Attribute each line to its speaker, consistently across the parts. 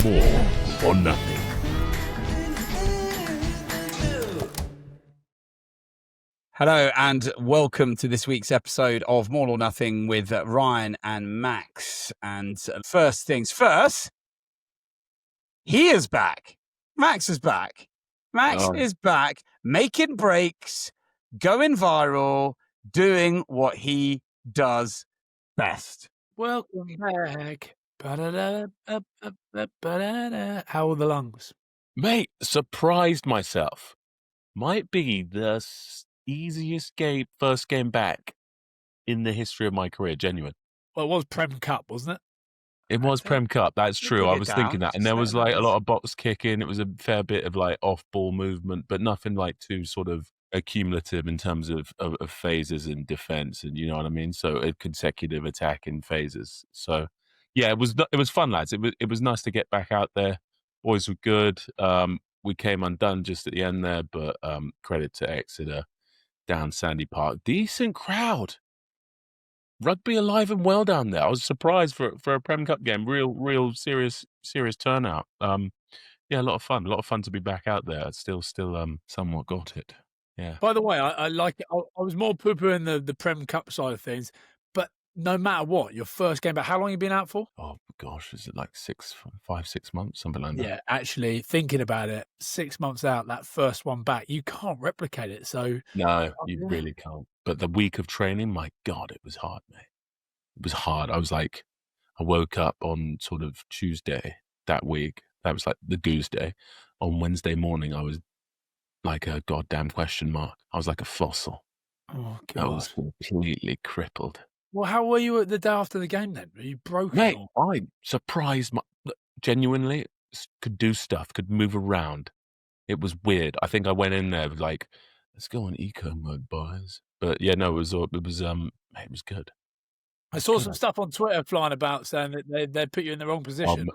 Speaker 1: More or Nothing.
Speaker 2: Hello and welcome to this week's episode of More or Nothing with Ryan and Max. And first things first, he is back. Max is back. Max is back, making breaks, going viral, doing what he does best.
Speaker 3: Welcome back. How are the lungs?
Speaker 1: Mate, surprised myself. Might be the easiest first game back in the history of my career, genuine.
Speaker 3: Well, it was Prem Cup, wasn't it?
Speaker 1: It was Prem Cup, that's true. I was thinking that. And there was like a lot of box kicking. It was a fair bit of like off-ball movement, but nothing like too sort of accumulative in terms of phases in defense, and you know what I mean? So consecutive attacking phases. So yeah, it was fun, lads. It was nice to get back out there. Boys were good. We came undone just at the end there, but credit to Exeter down Sandy Park. Decent crowd. Rugby alive and well down there. I was surprised for a Prem Cup game. Real serious turnout. Yeah, a lot of fun. A lot of fun to be back out there. I still somewhat got it. Yeah.
Speaker 3: By the way, I like it. I was more poo-pooing the Prem Cup side of things, but no matter what, your first game back, how long have you been out for?
Speaker 1: Oh gosh, is it like 5, 6 months, something like that?
Speaker 3: Yeah, actually, thinking about it, 6 months out, that first one back, you can't replicate it. So
Speaker 1: no, you really can't. But the week of training, my God, it was hard, mate. It was hard. I woke up on sort of Tuesday that week. That was like the goose day. On Wednesday morning, I was like a goddamn question mark. I was like a fossil.
Speaker 3: Oh God,
Speaker 1: I was completely crippled.
Speaker 3: Well, how were you at the day after the game then? Were you broken?
Speaker 1: Mate, I surprised genuinely could do stuff, could move around. It was weird. I think I went in there with like, let's go on eco mode, boys. But yeah, no, it was good.
Speaker 3: I saw some stuff on Twitter flying about saying that they put you in the wrong position.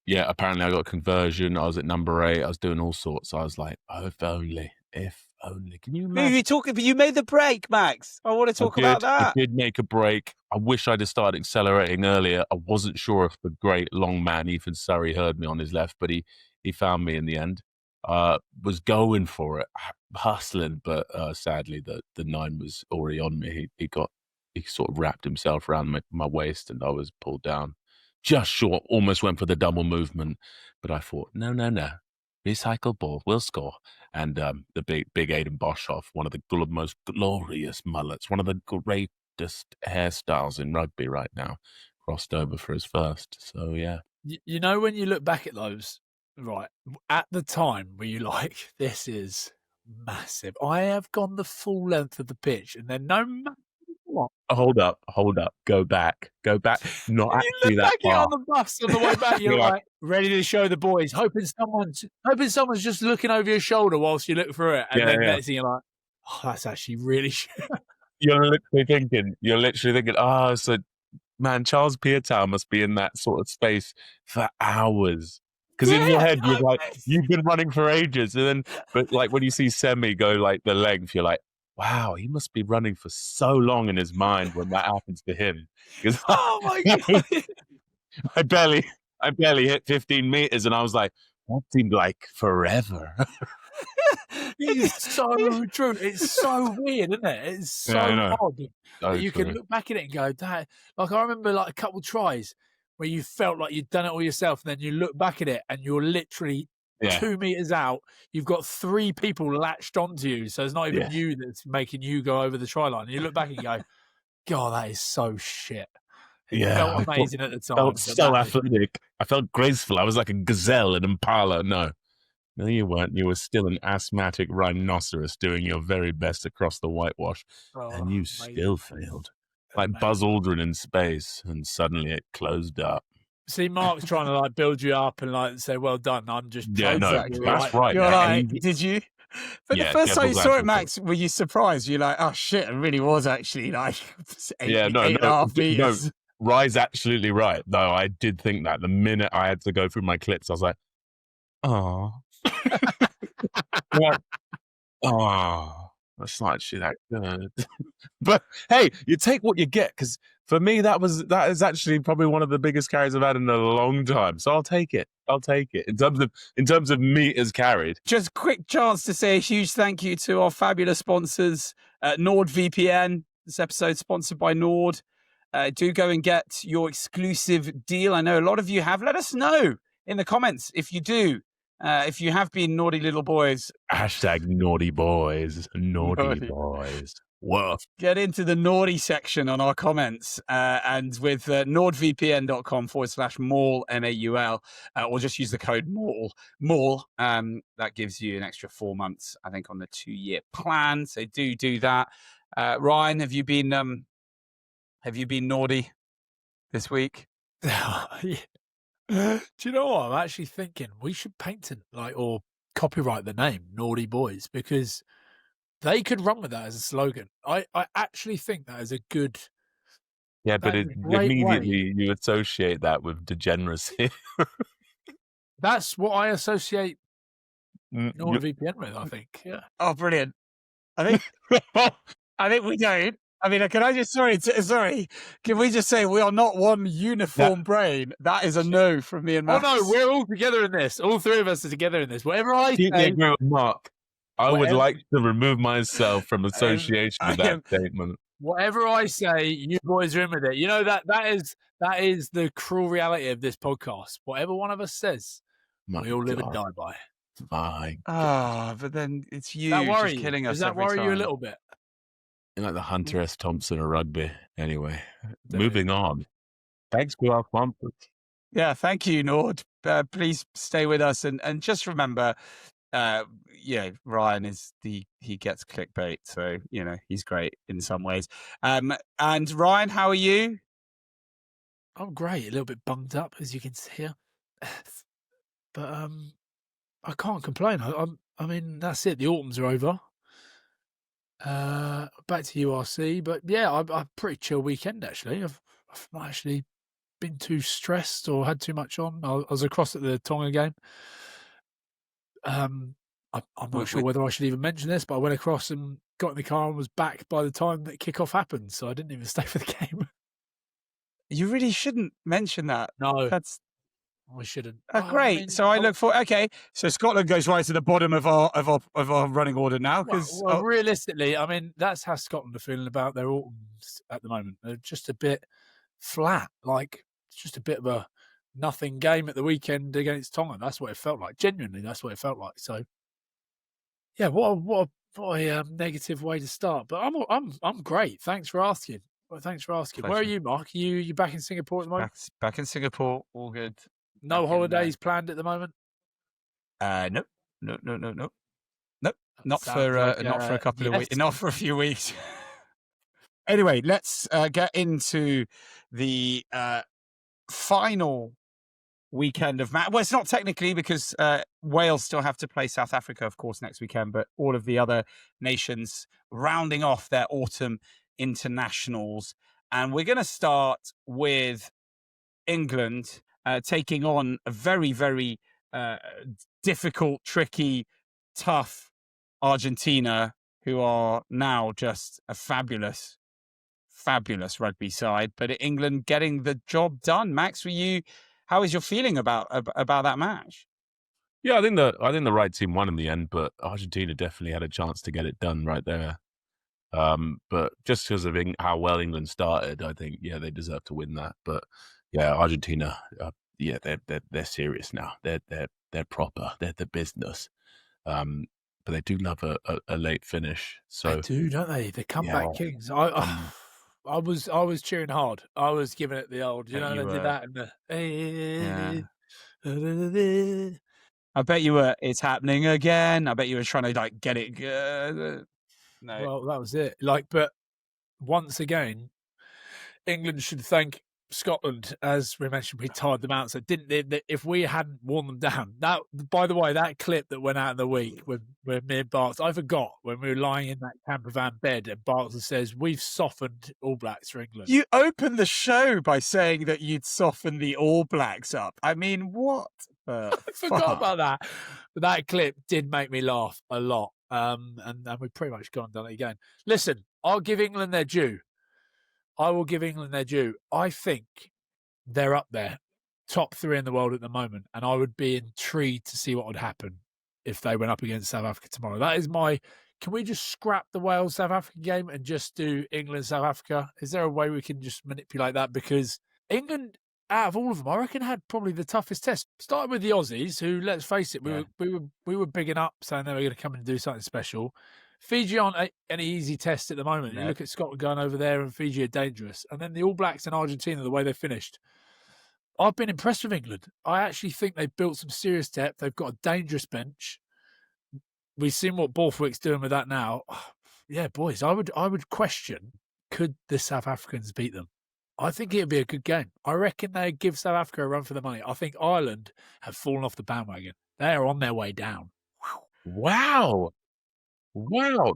Speaker 1: Yeah, apparently I got conversion. I was at number 8. I was doing all sorts. I was like, oh, if only. Can you imagine?
Speaker 2: You talking? You made the break, Max. I want to talk about that.
Speaker 1: I did make a break. I wish I'd have started accelerating earlier. I wasn't sure if the great long man Ethan Surrey heard me on his left, but he found me in the end. Was going for it, hustling, but sadly the 9 was already on me. He sort of wrapped himself around my waist, and I was pulled down just short. Almost went for the double movement, but I thought, no, recycle ball, we'll score. And the big Aiden Boshoff, one of the most glorious mullets, one of the greatest hairstyles in rugby right now, crossed over for his first. So yeah,
Speaker 3: you know, when you look back at those, right, at the time, were you like, this is massive? I have gone the full length of the pitch, and then no matter what.
Speaker 1: Hold up, go back. Not actually that far.
Speaker 3: On the bus on the way back, you're like ready to show the boys, hoping someone's just looking over your shoulder whilst you look through it, and then next thing you're like, oh, that's actually really shit.
Speaker 1: You're literally thinking, so man, Charles Piatow must be in that sort of space for hours. Because in your head, you're like, you've been running for ages. And then, but like when you see Semi go like the length, you're like, wow, he must be running for so long in his mind when that happens to him. Because
Speaker 3: oh my God.
Speaker 1: I barely hit 15 meters, and I was like, that seemed like forever.
Speaker 3: It's so true. It's so weird, isn't it? It's so odd. So you can look back at it and go, that. Like I remember like a couple tries where you felt like you'd done it all yourself, and then you look back at it and you're literally 2 meters out. You've got 3 people latched onto you, so it's not even you that's making you go over the try line. And you look back and you go, God, that is so shit. It felt amazing at the time.
Speaker 1: I felt so athletic. I felt graceful. I was like a gazelle, an impala. No, you weren't. You were still an asthmatic rhinoceros doing your very best across the whitewash, and you still failed. Like Buzz Aldrin in space, and suddenly it closed up.
Speaker 3: See, Mark's trying to like build you up and like say, "Well done." I'm just
Speaker 1: that's right.
Speaker 2: You're like, did you? But the first time you saw it, Max, were you surprised? You're like, oh shit, it really was actually like 8.5 meters.
Speaker 1: No, Rye's absolutely right. No, I did think that the minute I had to go through my clips, I was like, oh, That's not actually that good. But hey, you take what you get, because for me that is actually probably one of the biggest carries I've had in a long time. So I'll take it. In terms of meters carried.
Speaker 2: Just a quick chance to say a huge thank you to our fabulous sponsors, NordVPN. This episode sponsored by Nord. Do go and get your exclusive deal. I know a lot of you have. Let us know in the comments if you do. If you have been naughty little boys.
Speaker 1: Hashtag naughty boys. Naughty boys. Woof.
Speaker 2: Get into the naughty section on our comments and with nordvpn.com/maul, MAUL, or just use the code MAUL. That gives you an extra 4 months, I think, on the 2-year plan. So do that. Ryan, have you been naughty this week?
Speaker 3: Do you know what? I'm actually thinking we should patent or copyright the name Naughty Boys, because they could run with that as a slogan. I actually think that is a good.
Speaker 1: Yeah, but immediately you associate that with degeneracy.
Speaker 3: That's what I associate NordVPN with, I think. Yeah.
Speaker 2: Oh, brilliant. I think we don't. I mean, can I just sorry? Can we just say we are not one uniform brain? That is a no from me and Max.
Speaker 3: Oh no, we're all together in this. All three of us are together in this. Whatever I say,
Speaker 1: agree with Marc. I would like to remove myself from association with that statement.
Speaker 3: Whatever I say, you boys are in with it. You know that is the cruel reality of this podcast. Whatever one of us says, we all live and die by.
Speaker 1: My
Speaker 2: but then it's you just killing us.
Speaker 3: Does that worry you a little bit?
Speaker 1: You're like the Hunter S. Thompson of rugby. Anyway, moving on. Thanks to our sponsors.
Speaker 2: Yeah, thank you, Nord. Please stay with us and just remember, Ryan he gets clickbait, so he's great in some ways. And Ryan, how are you?
Speaker 3: I'm great. A little bit bunged up, as you can see, but I can't complain. I mean, that's it. The autumns are over. Back to URC, but yeah, I'm pretty chill weekend actually. I've not actually been too stressed or had too much on. I was across at the Tonga game. I'm not sure whether I should even mention this, but I went across and got in the car and was back by the time that kickoff happened, so I didn't even stay for the game.
Speaker 2: You really shouldn't mention that.
Speaker 3: No,
Speaker 2: I
Speaker 3: shouldn't.
Speaker 2: Great. I mean, so I look for So Scotland goes right to the bottom of our running order now because
Speaker 3: realistically, I mean that's how Scotland are feeling about their autumns at the moment. They're just a bit flat, it's just a bit of a nothing game at the weekend against Tonga. That's what it felt like. Genuinely, that's what it felt like. So, yeah, what a negative way to start. But I'm great. Thanks for asking.
Speaker 2: Pleasure.
Speaker 3: Where are you, Marc? You back in Singapore at the moment?
Speaker 2: Back in Singapore, all good.
Speaker 3: No holidays planned at the moment?
Speaker 2: No. Not for a couple of weeks. Not for a few weeks. Anyway, let's get into the final weekend of match. Well, it's not technically because Wales still have to play South Africa, of course, next weekend, but all of the other nations rounding off their autumn internationals. And we're going to start with England taking on a very, very difficult, tricky, tough Argentina, who are now just a fabulous rugby side. But England getting the job done. Max, how is your feeling about that match?
Speaker 1: Yeah, I think the right team won in the end, but Argentina definitely had a chance to get it done right there. But just because of how well England started, I think they deserve to win that. But yeah, Argentina, they're serious now. They're proper. They're the business. But they do love a late finish. So
Speaker 3: they do, don't they? The comeback kings. I was cheering hard. I was giving it the old, they did that and the.
Speaker 2: I bet you were. It's happening again. I bet you were trying to get it. No.
Speaker 3: Well, that was it. But once again, England should thank Scotland, as we mentioned. We tired them out. So if we hadn't worn them down, that, by the way, that clip that went out in the week when me and Barks, I forgot when we were lying in that camper van bed, and Barks says we've softened All Blacks for England.
Speaker 2: You opened the show by saying that you'd soften the All Blacks up. I mean, what?
Speaker 3: I forgot about that. But that clip did make me laugh a lot. and we've pretty much gone and done it again. Listen, I'll give England their due. I will give England their due. I think they're up there, top 3 in the world at the moment, and I would be intrigued to see what would happen if they went up against South Africa tomorrow. That is my... Can we just scrap the Wales-South Africa game and just do England-South Africa? Is there a way we can just manipulate that? Because England, out of all of them, I reckon had probably the toughest test. Starting with the Aussies, who, let's face it, we were bigging up, saying they were going to come and do something special. Fiji aren't any easy test at the moment. No. You look at Scotland going over there, and Fiji are dangerous. And then the All Blacks and Argentina, the way they finished. I've been impressed with England. I actually think they've built some serious depth. They've got a dangerous bench. We've seen what Borthwick's doing with that now. Yeah, boys, I would question, could the South Africans beat them? I think it'd be a good game. I reckon they'd give South Africa a run for the money. I think Ireland have fallen off the bandwagon. They're on their way down.
Speaker 1: Wow.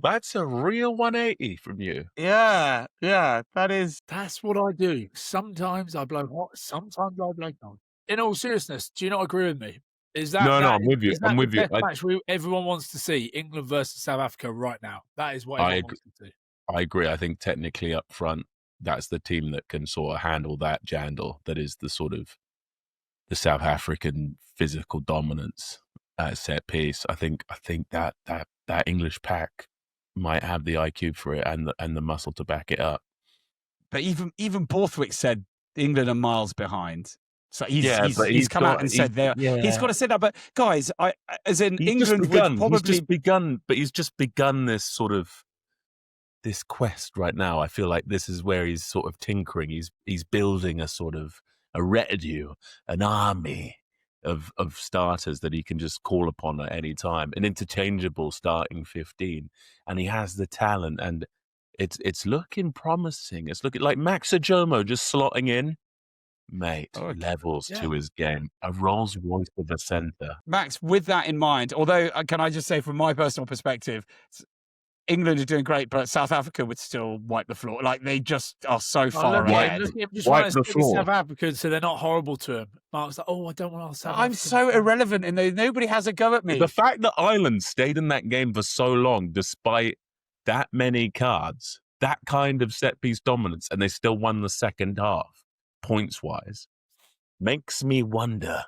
Speaker 1: That's a real 180 from you.
Speaker 2: Yeah, that's
Speaker 3: what I do. Sometimes I blow hot, sometimes I blow cold. In all seriousness, do you not agree with me? Is that
Speaker 1: no, I'm with you. I'm with you.
Speaker 3: Match everyone wants to see, England versus South Africa right now. That is what everyone wants to see.
Speaker 1: I agree. I think technically up front, that's the team that can sort of handle that jandle. That is the sort of the South African physical dominance at set piece. I think that English pack might have the IQ for it and the muscle to back it up.
Speaker 2: But even Borthwick said England are miles behind. So he's come out and said there. Yeah. He's got to say that. But guys, England would probably
Speaker 1: he's just begun this sort of this quest right now. I feel like this is where he's sort of tinkering. He's building a sort of a retinue, an army of starters that he can just call upon at any time, an interchangeable starting 15, and he has the talent, and it's looking promising. It's looking like Max Ojomoh just slotting in. Mate, levels to his game. A Rolls Royce of the centre.
Speaker 2: Max, with that in mind, although, can I just say from my personal perspective, England are doing great, but South Africa would still wipe the floor. Like, they just are so far ahead.
Speaker 3: Just wipe the floor. South Africa, so they're not horrible to him. Mark's like, I don't want to South Africa.
Speaker 2: I'm so irrelevant in those. Nobody has a go at me.
Speaker 1: The fact that Ireland stayed in that game for so long, despite that many cards, that kind of set-piece dominance, and they still won the second half, points-wise, makes me wonder,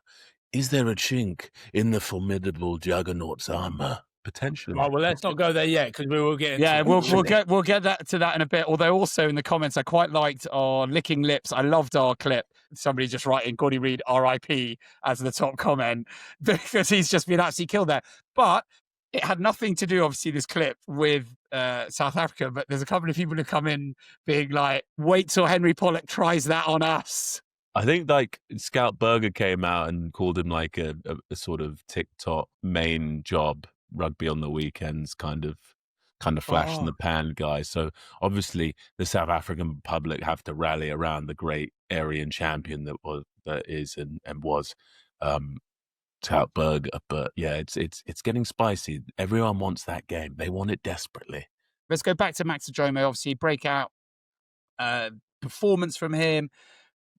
Speaker 1: is there a chink in the formidable Juggernaut's armour? Potentially.
Speaker 3: Well, let's not go there yet, because we will get into
Speaker 2: we'll get to that in a bit. Although also in the comments, I quite liked our licking lips. I loved our clip. Somebody just writing Gordy Reed R.I.P. as the top comment, because he's just been absolutely killed there. But it had nothing to do, obviously, this clip with South Africa. But there's a couple of people who come in being like, "Wait till Henry Pollock tries that on us."
Speaker 1: I think like Scout Berger came out and called him like a sort of TikTok main job. Rugby on the weekends kind of flash in the pan guy. So obviously the South African public have to rally around the great Aryan champion that is and was Scout Berger. But yeah, it's getting spicy. Everyone wants that game. They want it desperately.
Speaker 2: Let's go back to Max Ojomoh. Obviously, breakout performance from him,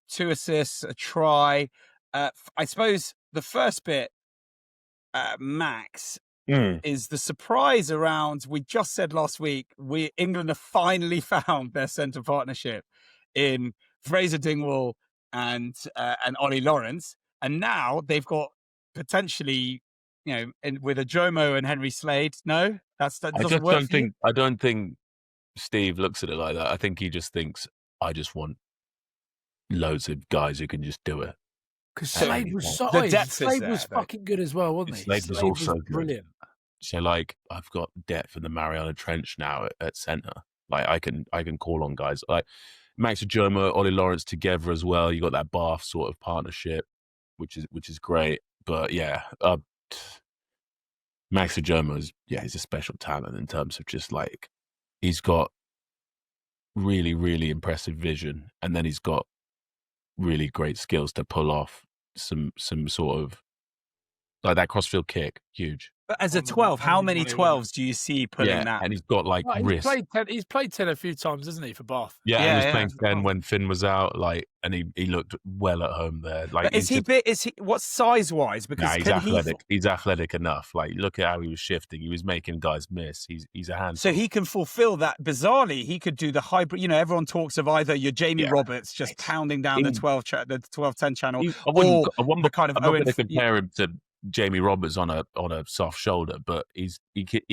Speaker 2: 2 assists, a try. I suppose the first bit, Max, is the surprise around. We just said last week, England have finally found their centre partnership in Fraser Dingwall and Ollie Lawrence, and now they've got potentially, with Ojomoh and Henry Slade. No, that doesn't work.
Speaker 1: I don't think Steve looks at it like that. I think he just thinks, I just want loads of guys who can just do it.
Speaker 3: Because Slade was fucking good as well, wasn't he?
Speaker 1: Slade was also
Speaker 3: brilliant.
Speaker 1: So, like, I've got depth in the Mariana Trench now at centre. Like, I can call on guys like Max Ojomoh, Ollie Lawrence together as well. You got that Bath sort of partnership, which is great. But yeah, Max Ojomoh he's a special talent in terms of just like he's got really, really impressive vision, and then he's got really great skills to pull off some sort of like that crossfield kick, huge.
Speaker 2: But as a 12, how many 12s do you see pulling that?
Speaker 1: And he's got like wrist.
Speaker 3: He's played 10 a few times, hasn't he, for Bath?
Speaker 1: Yeah, and he was playing 10 when Finn was out, like, and he looked well at home there. Like,
Speaker 2: but is he what's size wise? Because
Speaker 1: he's athletic. He's athletic enough. Like, look at how he was shifting. He was making guys miss. He's a handful.
Speaker 2: So he can fulfill that. Bizarrely, he could do the hybrid. You know, everyone talks of either your Jamie Roberts just pounding down the 12-10 channel,
Speaker 1: I'm not going to compare him to Jamie Roberts on a soft shoulder, but he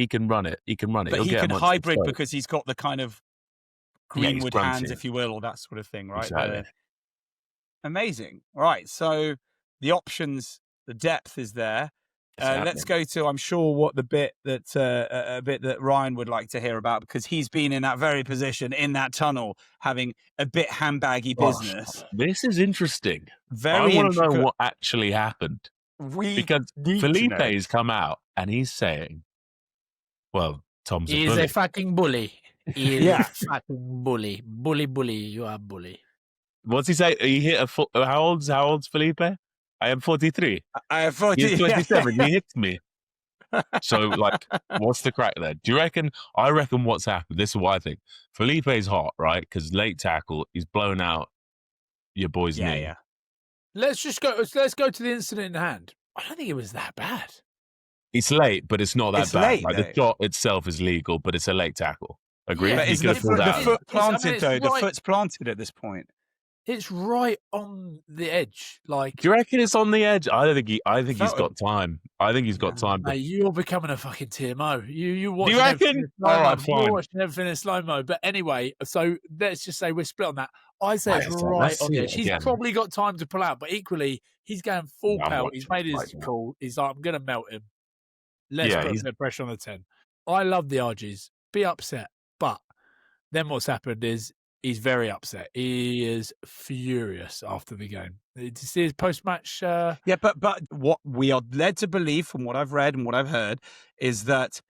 Speaker 1: can run it. He can run it.
Speaker 2: But he can hybrid because he's got the kind of Greenwood hands, if you will, or that sort of thing, right?
Speaker 1: Exactly.
Speaker 2: Amazing. Right. So the options, the depth is there. Let's go to, I'm sure, what the bit that Ryan would like to hear about, because he's been in that very position in that tunnel, having a bit handbaggy business.
Speaker 1: This is interesting.
Speaker 2: Very.
Speaker 1: I want to know what actually happened. Because Felipe's come out and he's saying, well, Tom's
Speaker 3: a bully. A fucking bully. He is a fucking bully. Bully, you are a bully.
Speaker 1: What's he say? He hit how old's Felipe? I am 43.
Speaker 2: I am 40.
Speaker 1: He's 27. He hits me. So, like, what's the crack there? Do you reckon? I reckon what's happened. This is what I think. Felipe's hot, right? Because late tackle, he's blown out your boy's knee.
Speaker 3: Yeah. Let's go to the incident in hand. I don't think it was that bad.
Speaker 1: It's late, but it's not that bad.
Speaker 2: Late,
Speaker 1: like, the shot itself is legal, but it's a late tackle. Agree?
Speaker 2: But isn't the foot planted, though? The foot's planted at this point.
Speaker 3: It's right on the edge. Like,
Speaker 1: do you reckon it's on the edge? I think he's got time. I think he's got time.
Speaker 3: Mate, you're becoming a fucking TMO. You watch.
Speaker 1: Do you reckon? All right, fine.
Speaker 3: You're watching everything in slow mo. But anyway, so let's just say we're split on that. I say it's right on the edge. He's probably got time to pull out, but equally, he's going full pelt. He's made his call. He's like, I'm going to melt him. Let's put a bit of pressure on the 10. I love the RGs. Be upset. But then what's happened is he's very upset. He is furious after the game. Did you see his post-match?
Speaker 2: Yeah, but what we are led to believe from what I've read and what I've heard is that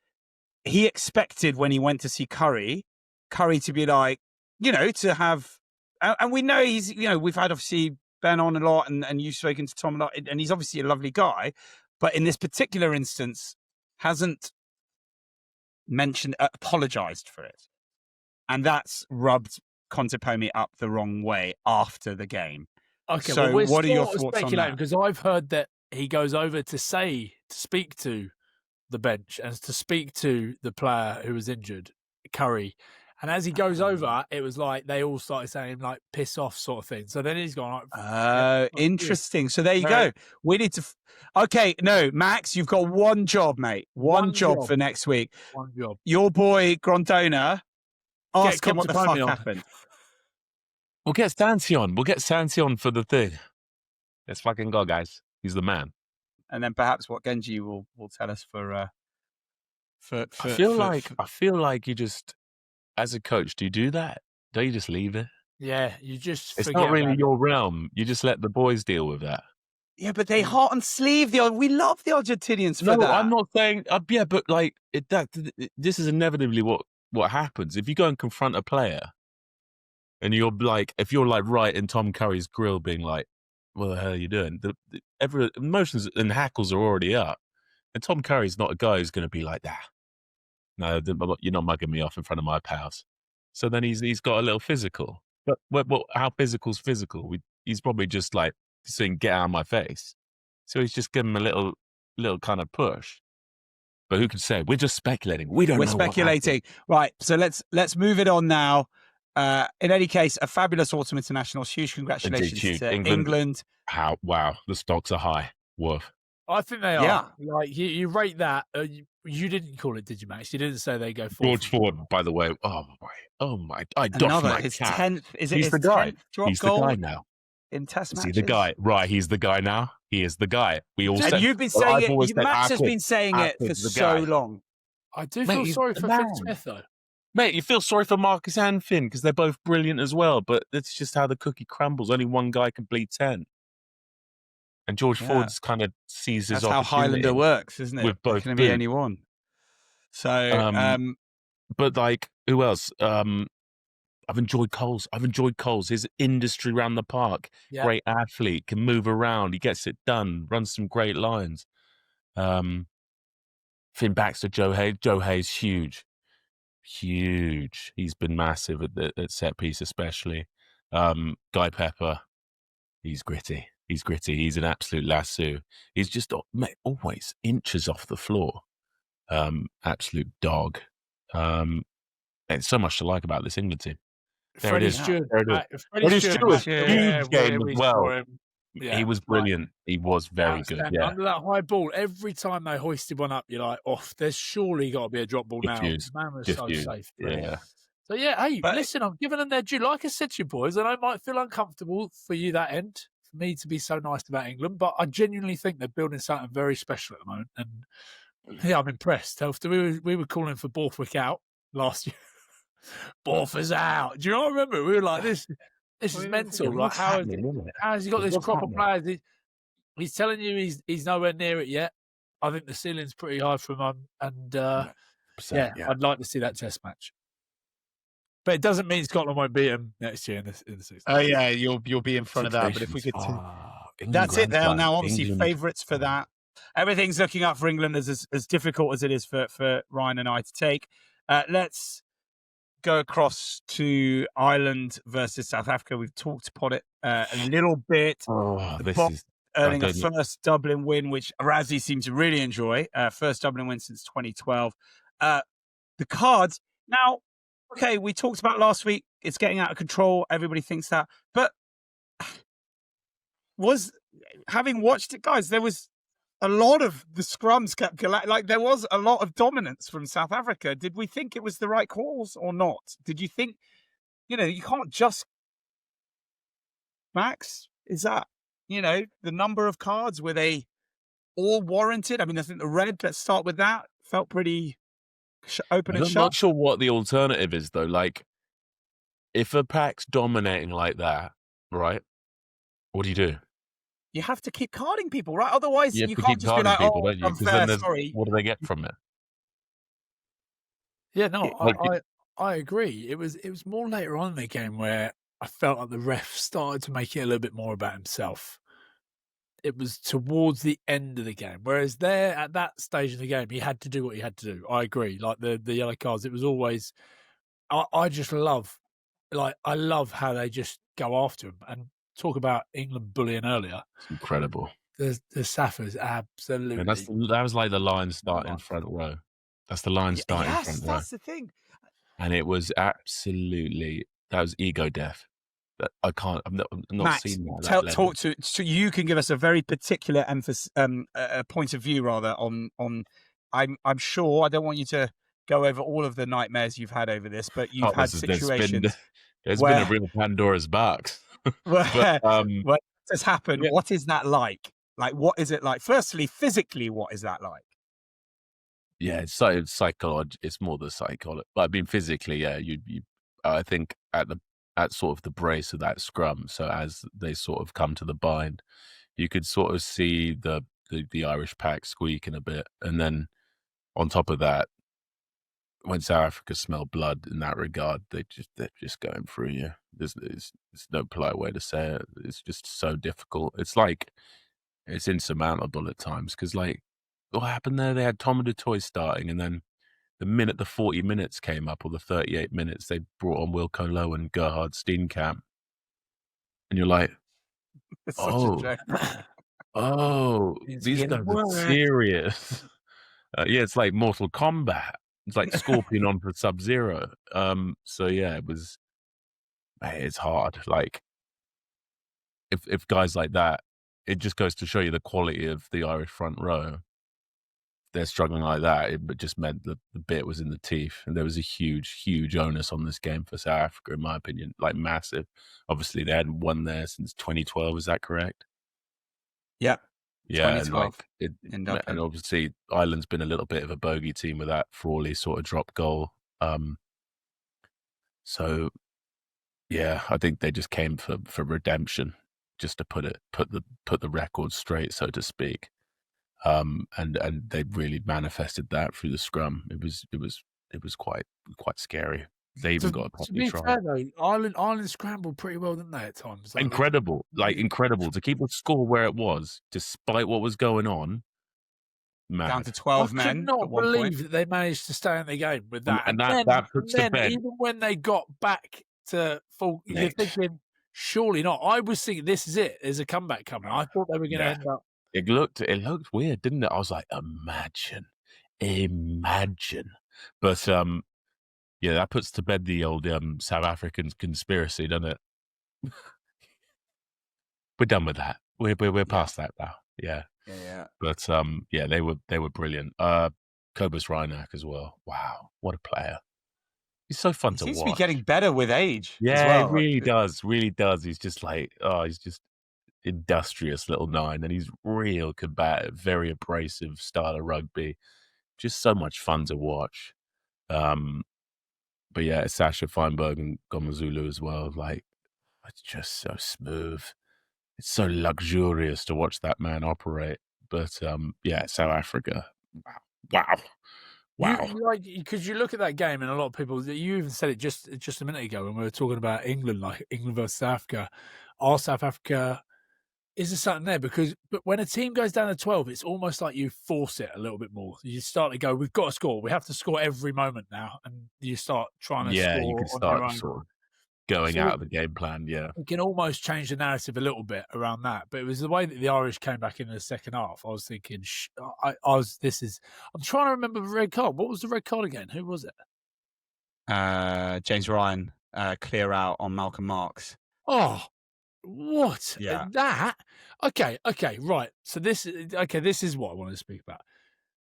Speaker 2: he expected when he went to see Curry to be like, you know, to have, and we know he's, you know, we've had obviously Ben on a lot and you've spoken to Tom a lot, and he's obviously a lovely guy, but in this particular instance hasn't apologized for it. And that's rubbed Contepomi up the wrong way after the game.
Speaker 3: Okay,
Speaker 2: so
Speaker 3: well,
Speaker 2: what are your thoughts on that?
Speaker 3: Because I've heard that he goes over to speak to the bench and to speak to the player who was injured, Curry. And as he goes over, it was like they all started saying like "piss off" sort of thing. So then he's gone like,
Speaker 2: interesting. So there you go. We need to. Okay, no, Max, you've got one job, mate. One job for next week.
Speaker 3: One job.
Speaker 2: Your boy Grondona. Ask him what the fuck happened.
Speaker 1: We'll get Santi on. We'll get Santi on for the thing. Let's fucking go, guys. He's the man.
Speaker 2: And then perhaps what Genji will tell us for
Speaker 1: I feel like you just, as a coach, do you do that? Don't you just leave it?
Speaker 3: Yeah, you just.
Speaker 1: It's not really your realm. You just let the boys deal with that.
Speaker 2: Yeah, but they heart and sleeve we love the Argentinians for that.
Speaker 1: No, I'm not saying. Yeah, but like this is inevitably what happens if you go and confront a player. And you're like, if you're like right in Tom Curry's grill, being like, "What the hell are you doing?" Every emotions and hackles are already up, and Tom Curry's not a guy who's going to be like that. No, you're not mugging me off in front of my pals. So then he's got a little physical. But how physical's physical? He's probably just like saying, "Get out of my face." So he's just giving him a little kind of push. But who can say? We're just speculating. We don't know.
Speaker 2: We're speculating, right? So let's move it on now. In any case, a fabulous autumn internationals. Huge congratulations to England.
Speaker 1: Wow, the stocks are high. Woof.
Speaker 3: I think they are. Yeah. Like you rate that. You didn't call it, did you, Max? You didn't say they go forward.
Speaker 1: George Ford, by the way. Oh my! I doff my
Speaker 2: his
Speaker 1: cap.
Speaker 2: 10th. Is it
Speaker 1: he's
Speaker 2: his
Speaker 1: the guy?
Speaker 2: 10th drop
Speaker 1: he's
Speaker 2: goal
Speaker 1: the guy now.
Speaker 2: In test matches.
Speaker 1: Is he the guy? Right, he's the guy now. He is the guy. We all.
Speaker 2: And you've been saying it. Max has been saying it for so long.
Speaker 3: I do feel sorry for Finn Smith, though.
Speaker 1: Mate, you feel sorry for Marcus and Finn because they're both brilliant as well, but it's just how the cookie crumbles. Only one guy can bleed 10. And George Ford's kind of sees his opportunity.
Speaker 2: That's how Highlander works, isn't it?
Speaker 1: With both
Speaker 2: can be only one. So,
Speaker 1: but like, who else? I've enjoyed Coles. His industry around the park. Yeah. Great athlete, can move around. He gets it done, runs some great lines. Finn Baxter, Joe Hayes. Joe Hayes, huge. He's been massive at set piece, especially. Guy Pepper, he's gritty. He's an absolute lasso. He's just always inches off the floor. Absolute dog. There's so much to like about this England team. There
Speaker 3: Freddie
Speaker 1: it is.
Speaker 3: Stewart.
Speaker 1: Freddie Stewart, huge game as well.
Speaker 3: Yeah,
Speaker 1: he was brilliant. He was very good. Yeah.
Speaker 3: Under that high ball, every time they hoisted one up, you're like, "Oh, there's surely got to be a drop ball now." Man was so safe.
Speaker 1: Yeah.
Speaker 3: So hey, listen, I'm giving them their due. Like I said to you boys, and I might feel uncomfortable for you that end, for me to be so nice about England, but I genuinely think they're building something very special at the moment. And yeah, I'm impressed. We were calling for Borthwick out last year. Borthwick's out. Do you know what I remember? We were like, this is mental. Like, how has he got this crop of players? He's telling you he's nowhere near it yet. I think the ceiling's pretty high for him. And I'd like to see that test match. But it doesn't mean Scotland won't beat him next year in the 60th.
Speaker 2: Oh yeah, you'll be in front of that. But if we could, that's it. Now, obviously, favourites for that. Everything's looking up for England as difficult as it is for Ryan and I to take. Let's go across to Ireland versus South Africa. We've talked about it a little bit. Earning a first Dublin win, which Razzie seemed to really enjoy. First Dublin win since 2012. The cards now. Okay, we talked about last week. It's getting out of control. Everybody thinks that. But having watched it, guys, there was a lot of the scrums kept like there was a lot of dominance from South Africa. Did we think it was the right calls or not? Did you think, you can't just Max? Is that, the number of cards, were they all warranted? I mean, I think the red, let's start with that, felt pretty open and shut.
Speaker 1: I'm not sure what the alternative is, though. Like, if a pack's dominating like that, right, what do you do?
Speaker 2: You have to keep carding people, right? Otherwise, you can't just be like, people, don't you? Unfair, sorry.
Speaker 1: What do they get from it?
Speaker 3: Yeah, no, I agree. It was more later on in the game where I felt like the ref started to make it a little bit more about himself. It was towards the end of the game. Whereas there, at that stage of the game, he had to do what he had to do. I agree. Like the yellow cards, it was always, I just love, I love how they just go after him. And talk about England bullying earlier.
Speaker 1: It's incredible.
Speaker 3: The Saffers, absolutely.
Speaker 1: And that was like the line starting front row. That's the line starting front row.
Speaker 2: That's the thing.
Speaker 1: And it was absolutely, that was ego death. I can't. I'm not
Speaker 2: Max,
Speaker 1: seeing that.
Speaker 2: Talk to so you can give us a very particular emphasis, point of view rather on. I'm sure I don't want you to go over all of the nightmares you've had over this, but you've had situations.
Speaker 1: There's been a real Pandora's box.
Speaker 2: What has happened? Yeah. What is that like? Like, what is it like? Firstly, physically, what is that like?
Speaker 1: Yeah, it's psychology. It's more the psychology. But I mean, physically, yeah. You I think at sort of the brace of that scrum, so as they sort of come to the bind, you could sort of see the Irish pack squeaking a bit. And then on top of that, when South Africa smell blood in that regard, they're just going through you. There's no polite way to say it. It's just so difficult. It's like, it's insurmountable at times, because like, what happened there? They had Tom du Toit starting, and then the minute the 40 minutes came up, or the 38 minutes, they brought on Wilco Lowe and Gerhard Steenkamp. And you're like, these guys are serious. It's like Mortal Kombat. It's like Scorpion on for Sub-Zero. So yeah, it's hard. Like, if guys like that, it just goes to show you the quality of the Irish front row. They're struggling like that, it just meant that the bit was in the teeth, and there was a huge onus on this game for South Africa, in my opinion, like massive. Obviously, they hadn't won there since 2012. Is that correct?
Speaker 2: Yeah.
Speaker 1: Yeah, and obviously Ireland's been a little bit of a bogey team with that Frawley sort of drop goal. So yeah, I think they just came for redemption, just to put the record straight, so to speak. And they really manifested that through the scrum. It was quite scary. They even got a properly try.
Speaker 3: Fair though, Ireland scrambled pretty well, didn't they, at times?
Speaker 1: Incredible to keep the score where it was, despite what was going on.
Speaker 2: down to 12 men.
Speaker 3: I could not believe that they managed to stay in the game with that.
Speaker 1: And that puts to bed.
Speaker 3: Even when they got back to full, you're thinking, surely not. I was thinking, this is it. There's a comeback coming. I thought they were going to end up.
Speaker 1: It looked weird, didn't it? I was like, imagine. But yeah, that puts to bed the old South African conspiracy, doesn't it? We're done with that. We're past that now. Yeah. But yeah, they were brilliant. Cobus Reinach as well. Wow, what a player! He's so fun to watch.
Speaker 2: He seems to be getting better with age.
Speaker 1: Yeah,
Speaker 2: as well.
Speaker 1: He really does. He's just like, he's just industrious little nine, and he's real combative, very abrasive style of rugby. Just so much fun to watch. But yeah, Sasha Feinberg and Gomazulu as well. Like, it's just so smooth. It's so luxurious to watch that man operate. But yeah, South Africa. Wow.
Speaker 3: Because you look at that game, and a lot of people, you even said it just a minute ago when we were talking about England, like England versus South Africa. Our South Africa, is there something there? But when a team goes down to 12, it's almost like you force it a little bit more. You start to go, we've got to score. We have to score every moment now. And you start trying to score.
Speaker 1: You can start sort of going out of the game plan, yeah.
Speaker 3: You can almost change the narrative a little bit around that. But it was the way that the Irish came back in the second half. I was thinking, I'm trying to remember the red card. What was the red card again? Who was it?
Speaker 2: James Ryan, clear out on Malcolm Marx.
Speaker 3: Oh, what?
Speaker 2: Yeah.
Speaker 3: That? Okay, right. So this is what I wanted to speak about.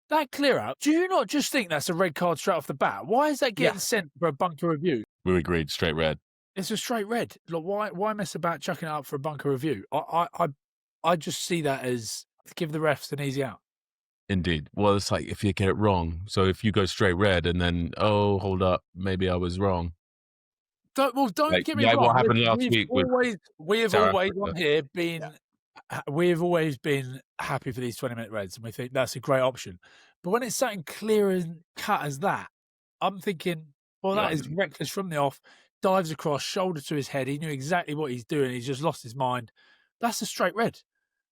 Speaker 3: That clear out, do you not just think that's a red card straight off the bat? Why is that getting sent for a bunker review?
Speaker 1: We agreed, straight red.
Speaker 3: It's a straight red. Look, why mess about chucking it up for a bunker review? I just see that as give the refs an easy out.
Speaker 1: Indeed. Well, it's like if you get it wrong. So if you go straight red and then, hold up, maybe I was wrong.
Speaker 3: Don't get me wrong.
Speaker 1: What happened last week?
Speaker 3: We have always on here been. We've always been happy for these 20-minute reds, and we think that's a great option. But when it's something clear and cut as that, I'm thinking, well, that is reckless from the off. Dives across, shoulder to his head. He knew exactly what he's doing. He's just lost his mind. That's a straight red.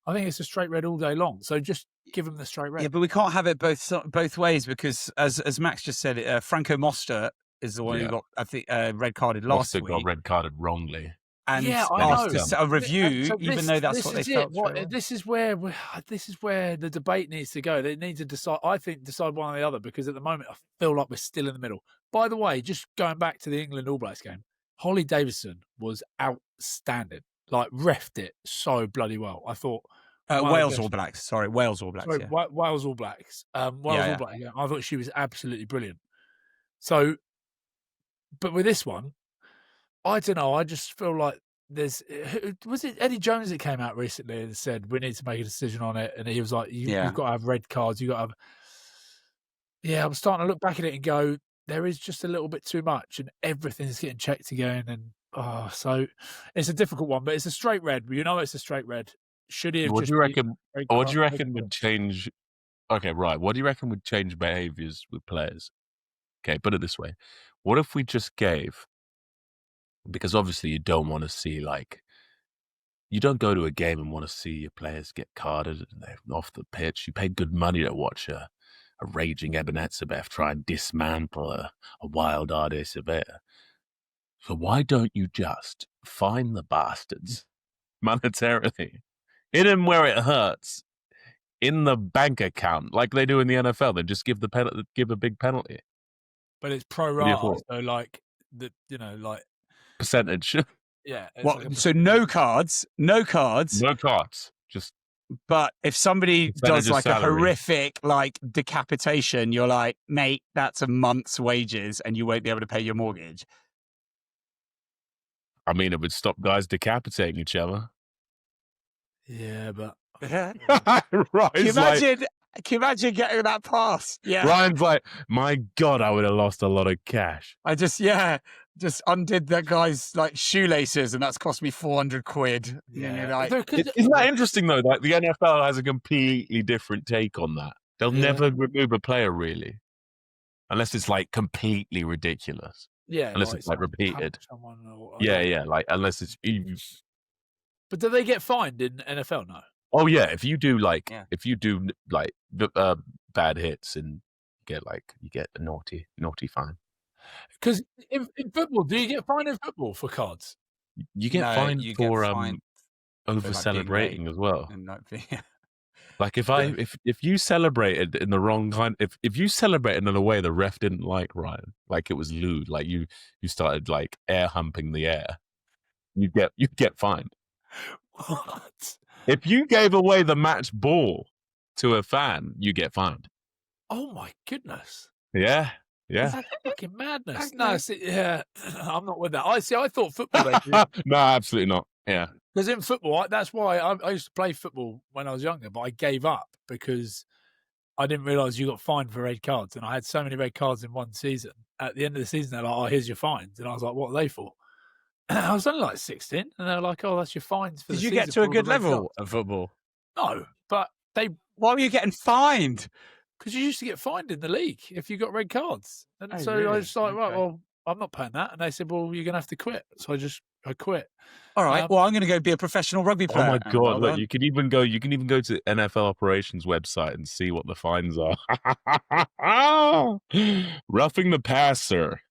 Speaker 3: I think it's a straight red all day long. So just give him the straight red.
Speaker 2: Yeah, but we can't have it both ways because, as Max just said, Franco Moster is the one who got, I think, red carded last week.
Speaker 1: Got red carded wrongly.
Speaker 2: And asked a review, even though that's what they felt.
Speaker 3: This is where the debate needs to go. They need to decide. I think decide one or the other because at the moment I feel like we're still in the middle. By the way, just going back to the England All Blacks game, Holly Davison was outstanding. Like reffed it so bloody well. I thought
Speaker 2: Wales All Blacks. Sorry, Wales All Blacks.
Speaker 3: Sorry, Wales All Blacks. All Blacks. Yeah. I thought she was absolutely brilliant. So, but with this one, I don't know. I just feel like was it Eddie Jones that came out recently and said we need to make a decision on it, and he was like, "You've got to have red cards. You got to have." Yeah, I'm starting to look back at it and go, there is just a little bit too much, and everything's getting checked again, and so it's a difficult one, but it's a straight red. You know, it's a straight red. Should he have? What do you
Speaker 1: reckon would change? Okay, right. What do you reckon would change behaviors with players? Okay, put it this way: what if we just gave? Because obviously you don't want to see you don't go to a game and want to see your players get carded and they're off the pitch. You pay good money to watch a raging Ebenezer try and dismantle a wild Ade Surveyor. So why don't you just fine the bastards monetarily, hit them where it hurts in the bank account like they do in the NFL? They just give a big penalty.
Speaker 3: But it's pro rata, so
Speaker 1: percentage.
Speaker 3: Yeah.
Speaker 2: So no cards.
Speaker 1: Just.
Speaker 2: But if somebody does like a horrific decapitation, you're like, mate, that's a month's wages, and you won't be able to pay your mortgage.
Speaker 1: I mean, it would stop guys decapitating each other.
Speaker 3: Yeah, but
Speaker 2: right. Can you imagine getting that pass? Yeah.
Speaker 1: Ryan's like, my God, I would have lost a lot of cash.
Speaker 2: I just undid that guy's shoelaces, and that's cost me 400 quid.
Speaker 1: Yeah. Isn't that interesting though? Like the NFL has a completely different take on that. They'll never remove a player really, unless it's completely ridiculous.
Speaker 3: Yeah,
Speaker 1: unless it's repeated. Unless it's.
Speaker 3: But do they get fined in NFL? No.
Speaker 1: Oh yeah, if you do bad hits and you get a naughty fine.
Speaker 3: Because in football, do you get fined in football for cards?
Speaker 1: You get fined for over celebrating as well. Like if you celebrated in the wrong kind, if you celebrated in a way the ref didn't like, Ryan, like it was lewd, like you started like air humping the air, you get fined.
Speaker 3: What?
Speaker 1: If you gave away the match ball to a fan, you get fined.
Speaker 3: Oh my goodness!
Speaker 1: Yeah.
Speaker 3: That's fucking madness. No, I'm not with that. I thought football.
Speaker 1: No, absolutely not. Yeah.
Speaker 3: Because in football, that's why I used to play football when I was younger, but I gave up because I didn't realise you got fined for red cards. And I had so many red cards in one season. At the end of the season, they're like, oh, here's your fines. And I was like, what are they for? I was only like 16. And they were like, oh, that's your fines for the season.
Speaker 2: Did you get to a good level of football?
Speaker 3: No, but
Speaker 2: why were you getting fined?
Speaker 3: Because you used to get fined in the league if you got red cards. And I was like, right, well, I'm not paying that. And they said, well, you're going to have to quit. So I quit.
Speaker 2: All right. Well, I'm going to go be a professional rugby player.
Speaker 1: Oh my God! Look, you can even go to the NFL operations website and see what the fines are. Roughing the passer.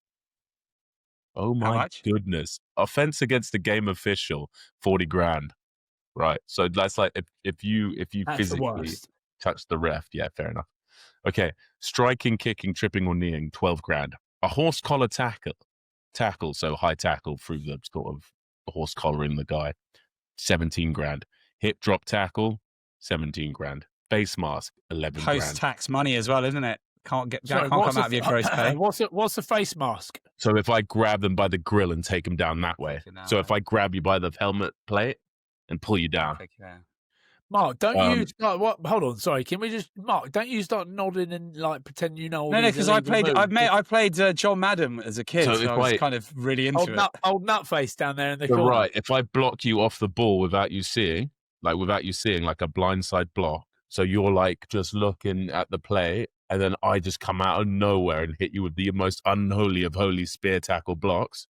Speaker 1: Oh my goodness! Offense against the game official, 40 grand. Right. So that's like if you physically touch the ref, yeah, fair enough. Okay. Striking, kicking, tripping, or kneeing, 12 grand. A horse collar tackle, so high tackle through the sort of horse collaring the guy, 17 grand. Hip drop tackle, 17 grand. Face mask, 11 grand.
Speaker 2: Post-tax money as well, isn't it? Can't come out of your gross pay.
Speaker 3: What's a face mask?
Speaker 1: So if I grab them by the grill and take them down that way. So if I grab you by the helmet plate and pull you down.
Speaker 3: Mark, don't you start what? Hold on, sorry. Can we just Mark? Don't you start nodding and like pretend you know?
Speaker 2: No, because I played John Madden as a kid, so I was kind of really into it.
Speaker 3: Old nutface down there in the corner.
Speaker 1: Right. If I block you off the ball without you seeing like a blindside block, so you're like just looking at the play, and then I just come out of nowhere and hit you with the most unholy of holy spear tackle blocks,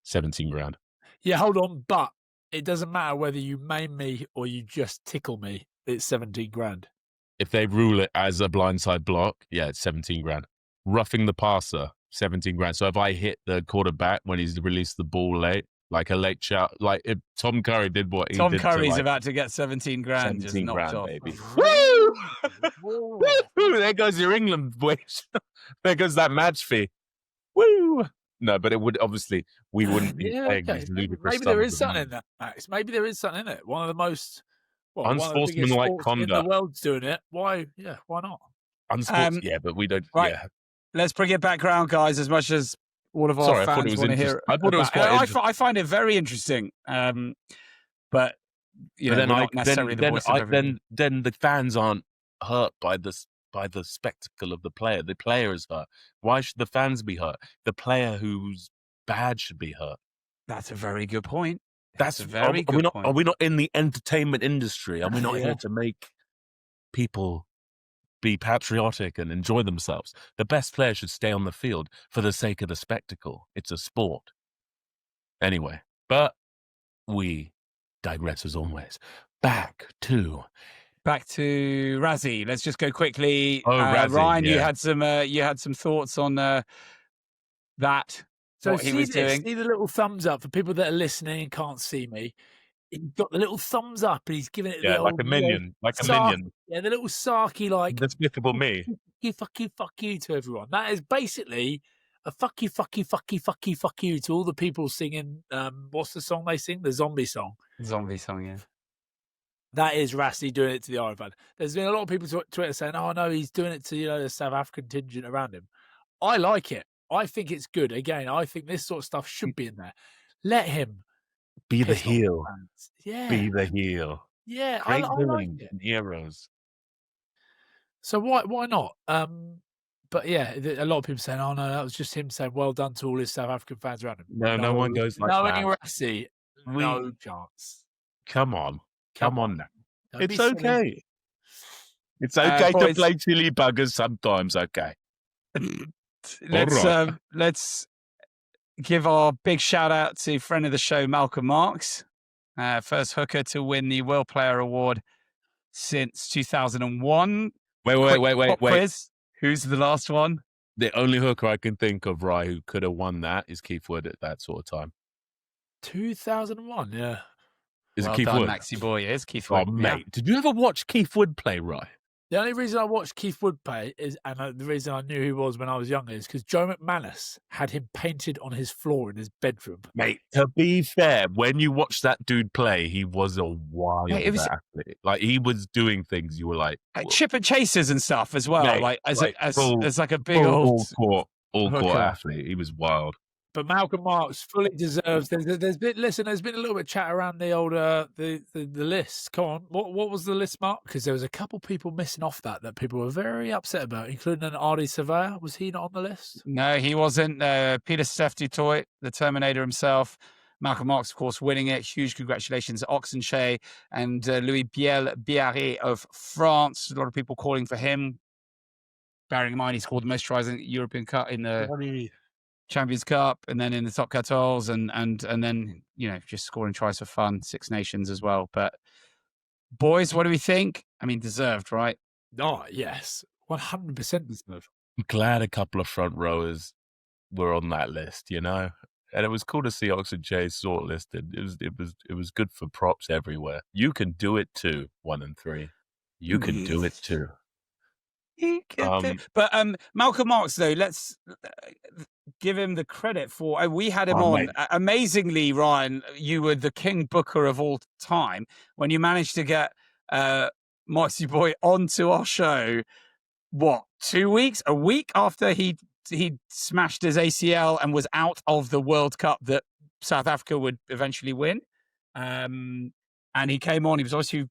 Speaker 1: 17 grand.
Speaker 3: Yeah, hold on, but it doesn't matter whether you maim me or you just tickle me. It's 17 grand.
Speaker 1: If they rule it as a blindside block, yeah, it's 17 grand. Roughing the passer, 17 grand. So if I hit the quarterback when he's released the ball late, like a late shot, like if Tom Curry did what he did.
Speaker 2: Tom Curry's about to get 17 grand.
Speaker 1: 17
Speaker 2: just
Speaker 1: grand,
Speaker 2: off.
Speaker 1: Baby. Woo! Woo! There goes your England wage. There goes that match fee. Woo! No, but it would obviously we wouldn't be paying these ludicrous.
Speaker 3: Maybe there is something in that, Max. Maybe there is something in it. One of the most
Speaker 1: unsportsmanlike conduct
Speaker 3: in the world's doing it. Why? Yeah, why not?
Speaker 1: Yeah, but we don't.
Speaker 2: Right.
Speaker 1: Yeah.
Speaker 2: Let's bring it background, guys. As much as all of our fans want to hear,
Speaker 1: I thought it was quite interesting.
Speaker 2: I find it very interesting. But you know,
Speaker 1: then
Speaker 2: not necessarily the voice of everything.
Speaker 1: Then the fans aren't hurt by the spectacle of the player. The player is hurt. Why should the fans be hurt? The player who's bad should be hurt.
Speaker 2: That's a very good point.
Speaker 1: That's a very good point. Are we not in the entertainment industry? Are we not here to make people be patriotic and enjoy themselves? The best player should stay on the field for the sake of the spectacle. It's a sport. Anyway, but we digress as always. Back to
Speaker 2: Razzie. Let's just go quickly.
Speaker 1: Razzie,
Speaker 2: Ryan, you had some thoughts on that.
Speaker 3: So
Speaker 2: what he was doing.
Speaker 3: See the little thumbs up for people that are listening and can't see me. He's got the little thumbs up and he's giving it
Speaker 1: like a minion, minion.
Speaker 3: Yeah, the little sarky like
Speaker 1: despicable me.
Speaker 3: Fuck you to everyone. That is basically a fuck you to all the people singing. What's the song they sing? The zombie song.
Speaker 2: Zombie song, yeah.
Speaker 3: That is Rassi doing it to the Iron Man. There's been a lot of people on Twitter saying, "Oh no, he's doing it to the South African contingent around him." I like it. I think it's good. Again, I think this sort of stuff should be in there. Let him
Speaker 1: be the heel.
Speaker 3: Yeah,
Speaker 1: be the heel.
Speaker 3: Yeah,
Speaker 1: great
Speaker 3: I like it.
Speaker 1: And heroes.
Speaker 3: So why not? But yeah, a lot of people saying, "Oh no, that was just him saying well done to all his South African fans around him."
Speaker 1: No one goes like that.
Speaker 3: Rassi, no chance.
Speaker 1: Come on now. It's okay. It's okay to play silly buggers sometimes. Okay.
Speaker 2: Let's give our big shout out to friend of the show, Malcolm Marx, first hooker to win the World Player Award since 2001.
Speaker 1: Wait.
Speaker 2: Quiz. Who's the last one?
Speaker 1: The only hooker I can think of, right, who could have won that is Keith Wood at that sort of time.
Speaker 3: 2001, yeah.
Speaker 1: Is
Speaker 3: it
Speaker 1: Keith
Speaker 2: done,
Speaker 1: Wood?
Speaker 2: Maxi boy. It is Keith Wood.
Speaker 1: Oh, mate. Did you ever watch Keith Wood play, right?
Speaker 3: The only reason I watched Keith Wood play is, and the reason I knew who he was when I was younger, is because Joe McManus had him painted on his floor in his bedroom.
Speaker 1: Mate, to be fair, when you watch that dude play, he was a wild athlete. Like, he was doing things you were like
Speaker 2: chip and chasers and stuff as well.
Speaker 1: Mate,
Speaker 2: like as like a big old
Speaker 1: all court athlete. He was wild.
Speaker 3: But Malcolm Marx fully deserves. There's been a little bit of chat around the old the list. Come on, what was the list, Mark? Because there was a couple people missing off that people were very upset about, including an Ardi Surveyor. Was he not on the list?
Speaker 2: No, he wasn't. Peter Steph Dutoit, the Terminator himself. Malcolm Marx, of course, winning it. Huge congratulations, Oxenche and Louis Biarré of France. A lot of people calling for him. Bearing in mind, he scored the most tries in the European Cup in the Champions Cup, and then in the top 14, and then just scoring tries for fun, Six Nations as well. But boys, what do we think? I mean, deserved, right?
Speaker 3: Oh yes, 100% deserved.
Speaker 1: I'm glad a couple of front rowers were on that list, and it was cool to see Oxenche shortlisted. It was good for props everywhere. You can do it too, 1 and 3. You can do it too.
Speaker 2: But Malcolm Marx, though, let's give him the credit for. We had him on. Amazingly, Ryan, you were the king booker of all time when you managed to get Marxy Boy onto our show. What, 2 weeks? A week after he smashed his ACL and was out of the World Cup that South Africa would eventually win. And he came on. He was obviously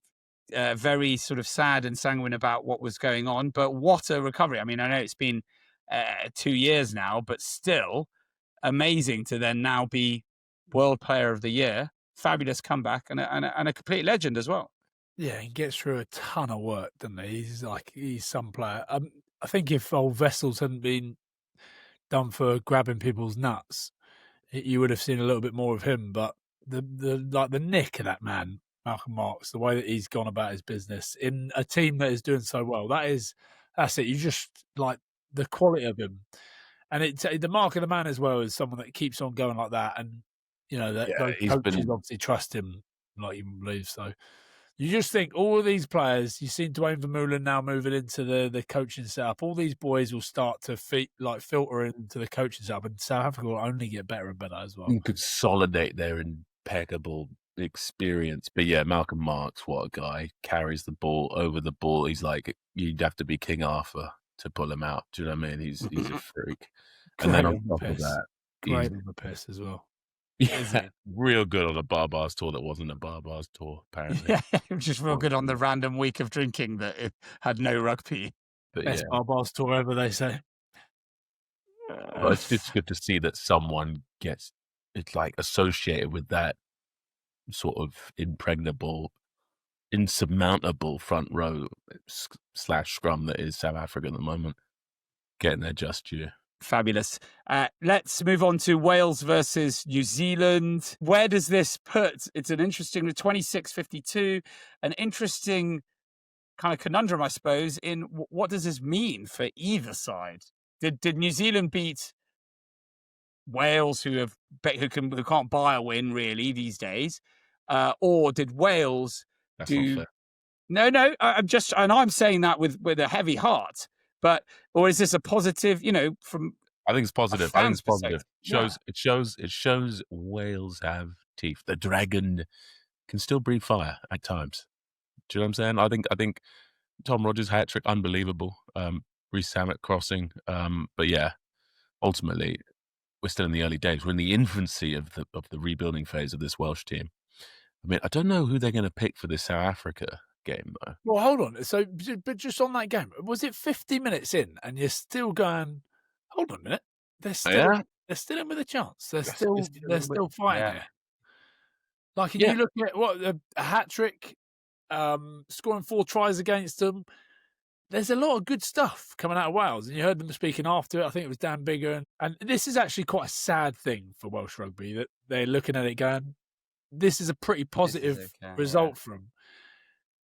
Speaker 2: very sort of sad and sanguine about what was going on, but what a recovery. I mean, I know it's been 2 years now, but still amazing to then now be World Player of the Year. Fabulous comeback and a complete legend as well.
Speaker 3: Yeah, he gets through a ton of work, doesn't he? He's some player. I think if old Vessels hadn't been done for grabbing people's nuts, you would have seen a little bit more of him. But the nick of that man, Malcolm Marx, the way that he's gone about his business in a team that is doing so well, that's it. You just like the quality of him, and the mark of the man as well is someone that keeps on going like that, and those coaches obviously trust him like you believe. So you just think all of these players, you seen Dwayne Vermeulen now moving into the coaching setup. All these boys will start to filter into the coaching setup, and South Africa will only get better and better as well.
Speaker 1: And consolidate their impeccable experience. But yeah, Malcolm Marx, what a guy. Carries the ball over the ball. He's like, you'd have to be King Arthur to pull him out. Do you know what I mean? He's a freak. And then on top of that,
Speaker 3: great on the piss as well.
Speaker 1: Yeah, real good on a bar bars tour that wasn't a bar bars tour, apparently.
Speaker 2: Yeah, just real good on the random week of drinking that it had no rugby.
Speaker 1: But
Speaker 3: best bar bars tour ever, they say.
Speaker 1: But it's just good to see that someone gets like associated with that sort of impregnable, insurmountable front row / scrum that is South Africa at the moment, getting their just due.
Speaker 2: Fabulous. Let's move on to Wales versus New Zealand. Where does this put? It's an interesting 26-52, an interesting kind of conundrum, I suppose, in what does this mean for either side? Did New Zealand beat Wales, who can't buy a win really these days, or did Wales
Speaker 1: That's
Speaker 2: do?
Speaker 1: not fair.
Speaker 2: No. I'm saying that with a heavy heart. But or is this a positive? From
Speaker 1: I think it's positive. I think it's positive. It shows Wales have teeth. The dragon can still breathe fire at times. Do you know what I'm saying? I think Tom Rogers' hat trick, unbelievable. Reece Samet crossing. But yeah, ultimately, we're still in the early days. We're in the infancy of the rebuilding phase of this Welsh team. I mean, I don't know who they're going to pick for this South Africa game, though.
Speaker 3: Well, hold on. So, but just on that game, was it 50 minutes in, and you're still going? Hold on a minute. They're still in with a chance. They're still fighting here. Like, you look at what a hat trick, scoring 4 tries against them. There's a lot of good stuff coming out of Wales, and you heard them speaking after it. I think it was Dan Bigger, and this is actually quite a sad thing for Welsh rugby that they're looking at it going, this is a pretty positive result from.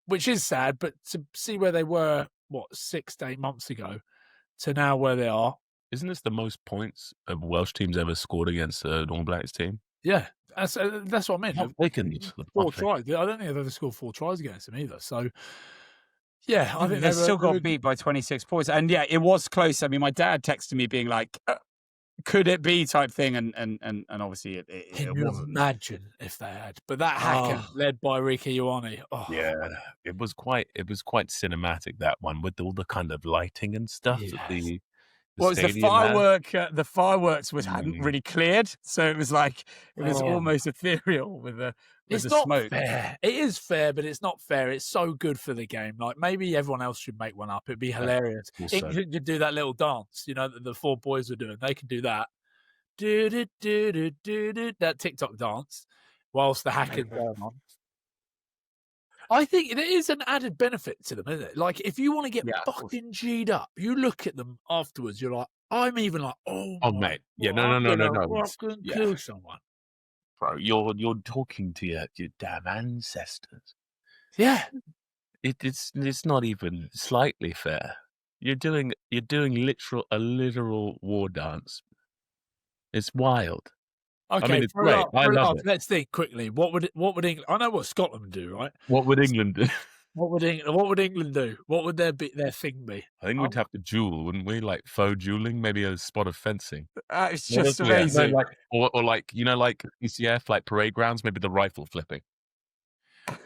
Speaker 3: Which is sad, but to see where they were 6 to 8 months ago to now where they are.
Speaker 1: Isn't this the most points a Welsh team's ever scored against an All Blacks team?
Speaker 3: Yeah, that's what I mean.
Speaker 1: 4
Speaker 3: tries. I don't think they've ever scored 4 tries against them either. So, yeah, I think
Speaker 2: they still got beat by 26 points. And yeah, it was close. I mean, my dad texted me being like, could it be type thing? And obviously it
Speaker 3: Can you
Speaker 2: wasn't.
Speaker 3: imagine if they had? But that hacker led by Ricky Ioane. Oh.
Speaker 1: Yeah, it was quite cinematic, that one, with all the kind of lighting and stuff.
Speaker 3: Yes.
Speaker 2: The fireworks hadn't really cleared, so it was like it was almost ethereal with the
Speaker 3: it's
Speaker 2: not
Speaker 3: smoke. Fair. It is fair, but it's not fair. It's so good for the game. Like maybe everyone else should make one up. It'd be hilarious. England could do that little dance, that the 4 boys were doing. They can do that. That TikTok dance whilst the hacker's going on. I think there is an added benefit to them, isn't it? Like, if you want to get fucking G'd up, you look at them afterwards, you're like, I'm even like, oh
Speaker 1: mate. Yeah, no.
Speaker 3: Fucking kill someone.
Speaker 1: Bro, you're talking to your damn ancestors.
Speaker 3: Yeah.
Speaker 1: It's not even slightly fair. You're doing a literal war dance. It's wild.
Speaker 3: Okay,
Speaker 1: I mean, it's great. I love it.
Speaker 3: Let's think quickly. What would England? I know what Scotland would do, right?
Speaker 1: What would England do?
Speaker 3: What would England do? What would their thing be?
Speaker 1: I think we'd have to duel, wouldn't we? Like faux dueling, maybe a spot of fencing.
Speaker 2: It's just amazing.
Speaker 1: Yeah. Or like ECF, like parade grounds, maybe the rifle flipping.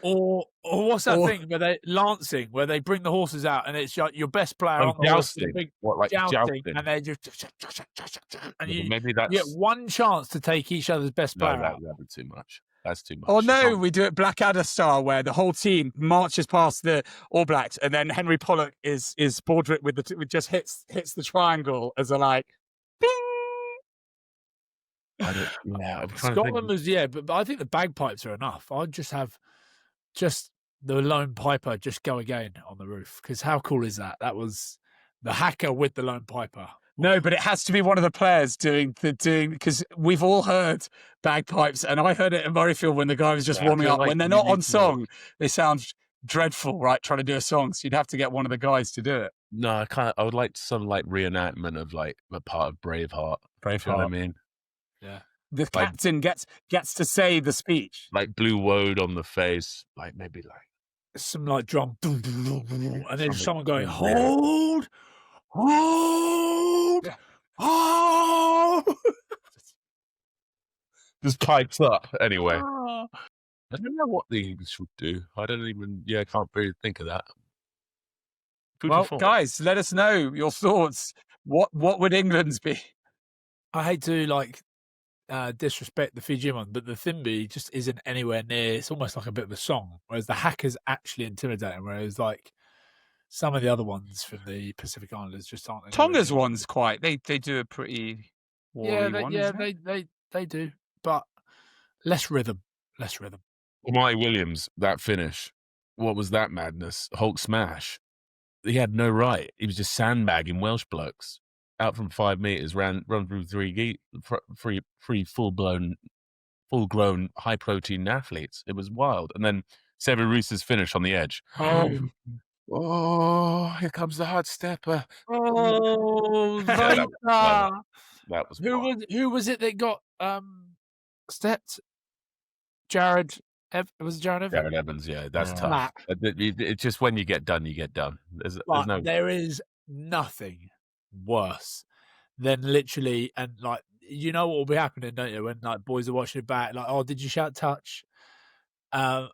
Speaker 3: Or what's that thing where they lancing, where they bring the horses out and it's your best player on the
Speaker 1: jousting.
Speaker 3: Jousting, and they just and
Speaker 1: maybe that's
Speaker 3: you get one chance to take each other's best player out.
Speaker 1: That'd be too much. That's too much.
Speaker 2: Oh no, we do it Blackadder style, where the whole team marches past the All Blacks, and then Henry Pollock is bordered with just hits the triangle as a like. Bing!
Speaker 3: Scotland was but I think the bagpipes are enough. I'd just have the lone piper just go again on the roof, because how cool is that? That was the hacker with the lone piper.
Speaker 2: No, but it has to be one of the players doing because we've all heard bagpipes, and I heard it in Murrayfield when the guy was just warming up. When they're not on song, they sound dreadful, right? Trying to do a song, so you'd have to get one of the guys to do it.
Speaker 1: No, I would like some like reenactment of like a part of Braveheart. You know what I mean?
Speaker 3: Yeah.
Speaker 2: The captain gets to say the speech,
Speaker 1: like blue woad on the face, like maybe like
Speaker 3: some like drum, and then someone going hold.
Speaker 1: Just pipes up anyway. I don't know what the English would do. I can't really think of that.
Speaker 2: Guys, let us know your thoughts. What would England's be?
Speaker 3: I hate to disrespect the Fijian one, but the Thimby just isn't anywhere near. It's almost like a bit of a song, whereas the hacker's actually intimidating. Whereas like some of the other ones from the Pacific Islanders just aren't.
Speaker 2: Tonga's one's quite. They do a pretty.
Speaker 3: They do, but less rhythm.
Speaker 1: Marty Williams, that finish. What was that madness? Hulk smash. He had no right. He was just sandbagging Welsh blokes out from 5 meters, run through three full-grown, high protein athletes. It was wild. And then Severus's finish on the edge. Oh, here comes the hard stepper.
Speaker 3: Oh,
Speaker 1: that was
Speaker 3: who was it that got stepped? Jared. Was it Jared Evans?
Speaker 1: Jared Evans, yeah, that's tough. It's just when you get done, you get done.
Speaker 3: There is nothing worse than literally, and like, you know what will be happening, don't you? When like boys are watching it back, like, oh, did you shout touch? It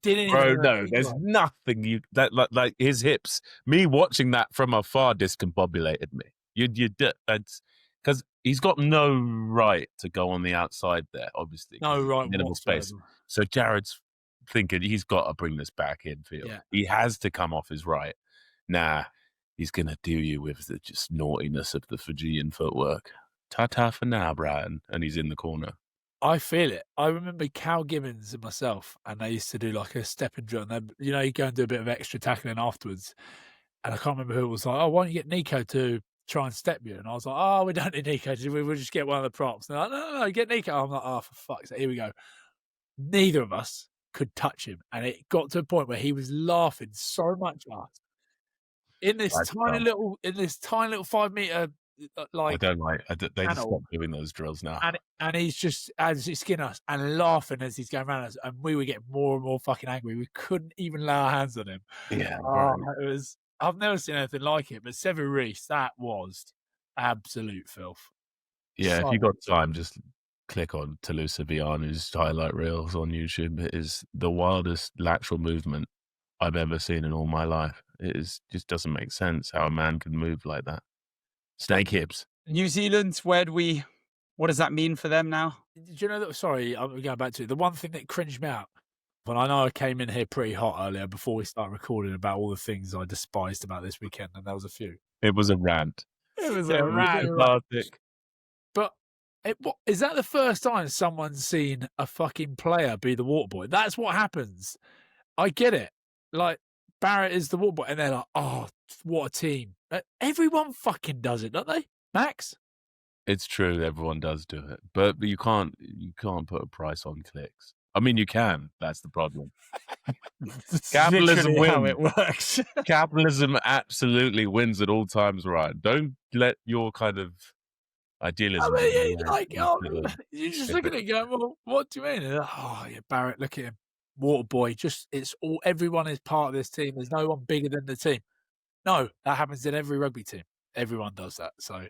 Speaker 3: didn't.
Speaker 1: Bro, no, there's nothing like his hips. Me watching that from afar discombobulated me. That's because he's got no right to go on the outside there. Obviously,
Speaker 3: no right,
Speaker 1: minimal space. So Jared's thinking he's got to bring this back infield. Yeah. He has to come off his right. Nah, he's gonna do you with the just naughtiness of the Fijian footwork. Ta-ta for now, Brian. And he's in the corner.
Speaker 3: I feel it. I remember Cal Gibbons and myself, and they used to do like a step and drill. And you go and do a bit of extra tackling afterwards. And I can't remember who it was like, oh, why don't you get Nico to try and step you? And I was like, oh, we don't need Nico. We'll just get one of the props. And they're like, no, get Nico. I'm like, oh, for fuck's sake, here we go. Neither of us could touch him. And it got to a point where he was laughing so much at us. in this tiny little 5 meter like.
Speaker 1: I don't like. They just stop doing those drills now.
Speaker 3: And he's just as he skin us and laughing as he's going around us, and we were getting more and more fucking angry. We couldn't even lay our hands on him.
Speaker 1: Yeah,
Speaker 3: it was. I've never seen anything like it. But Sevu Reece, that was absolute filth.
Speaker 1: Yeah, if you got time, just click on Talusa Vianu's highlight reels on YouTube. It is the wildest lateral movement I've ever seen in all my life. It just doesn't make sense how a man can move like that. Snake hips.
Speaker 2: New Zealand, what does that mean for them now?
Speaker 3: Did you know that? Sorry, I'm going back to it. The one thing that cringed me out, and I know I came in here pretty hot earlier before we started recording about all the things I despised about this weekend, and there was a few.
Speaker 1: It was a rant.
Speaker 3: It was a rant. But is that the first time someone's seen a fucking player be the water boy? That's what happens. I get it. Like, Barrett is the water boy, and they're like, oh, what a team. Everyone fucking does it, don't they, Max?
Speaker 1: It's true, everyone does do it, but you can't put a price on clicks. I mean, you can. That's the problem. Capitalism wins.
Speaker 2: How it works.
Speaker 1: Capitalism absolutely wins at all times, Ryan. Don't let your kind of idealism.
Speaker 3: You're just looking at it going, well, what do you mean? Like, oh, yeah, Barrett, look at him. Water boy. Everyone is part of this team. There's no one bigger than the team. No, that happens in every rugby team. Everyone does that. So,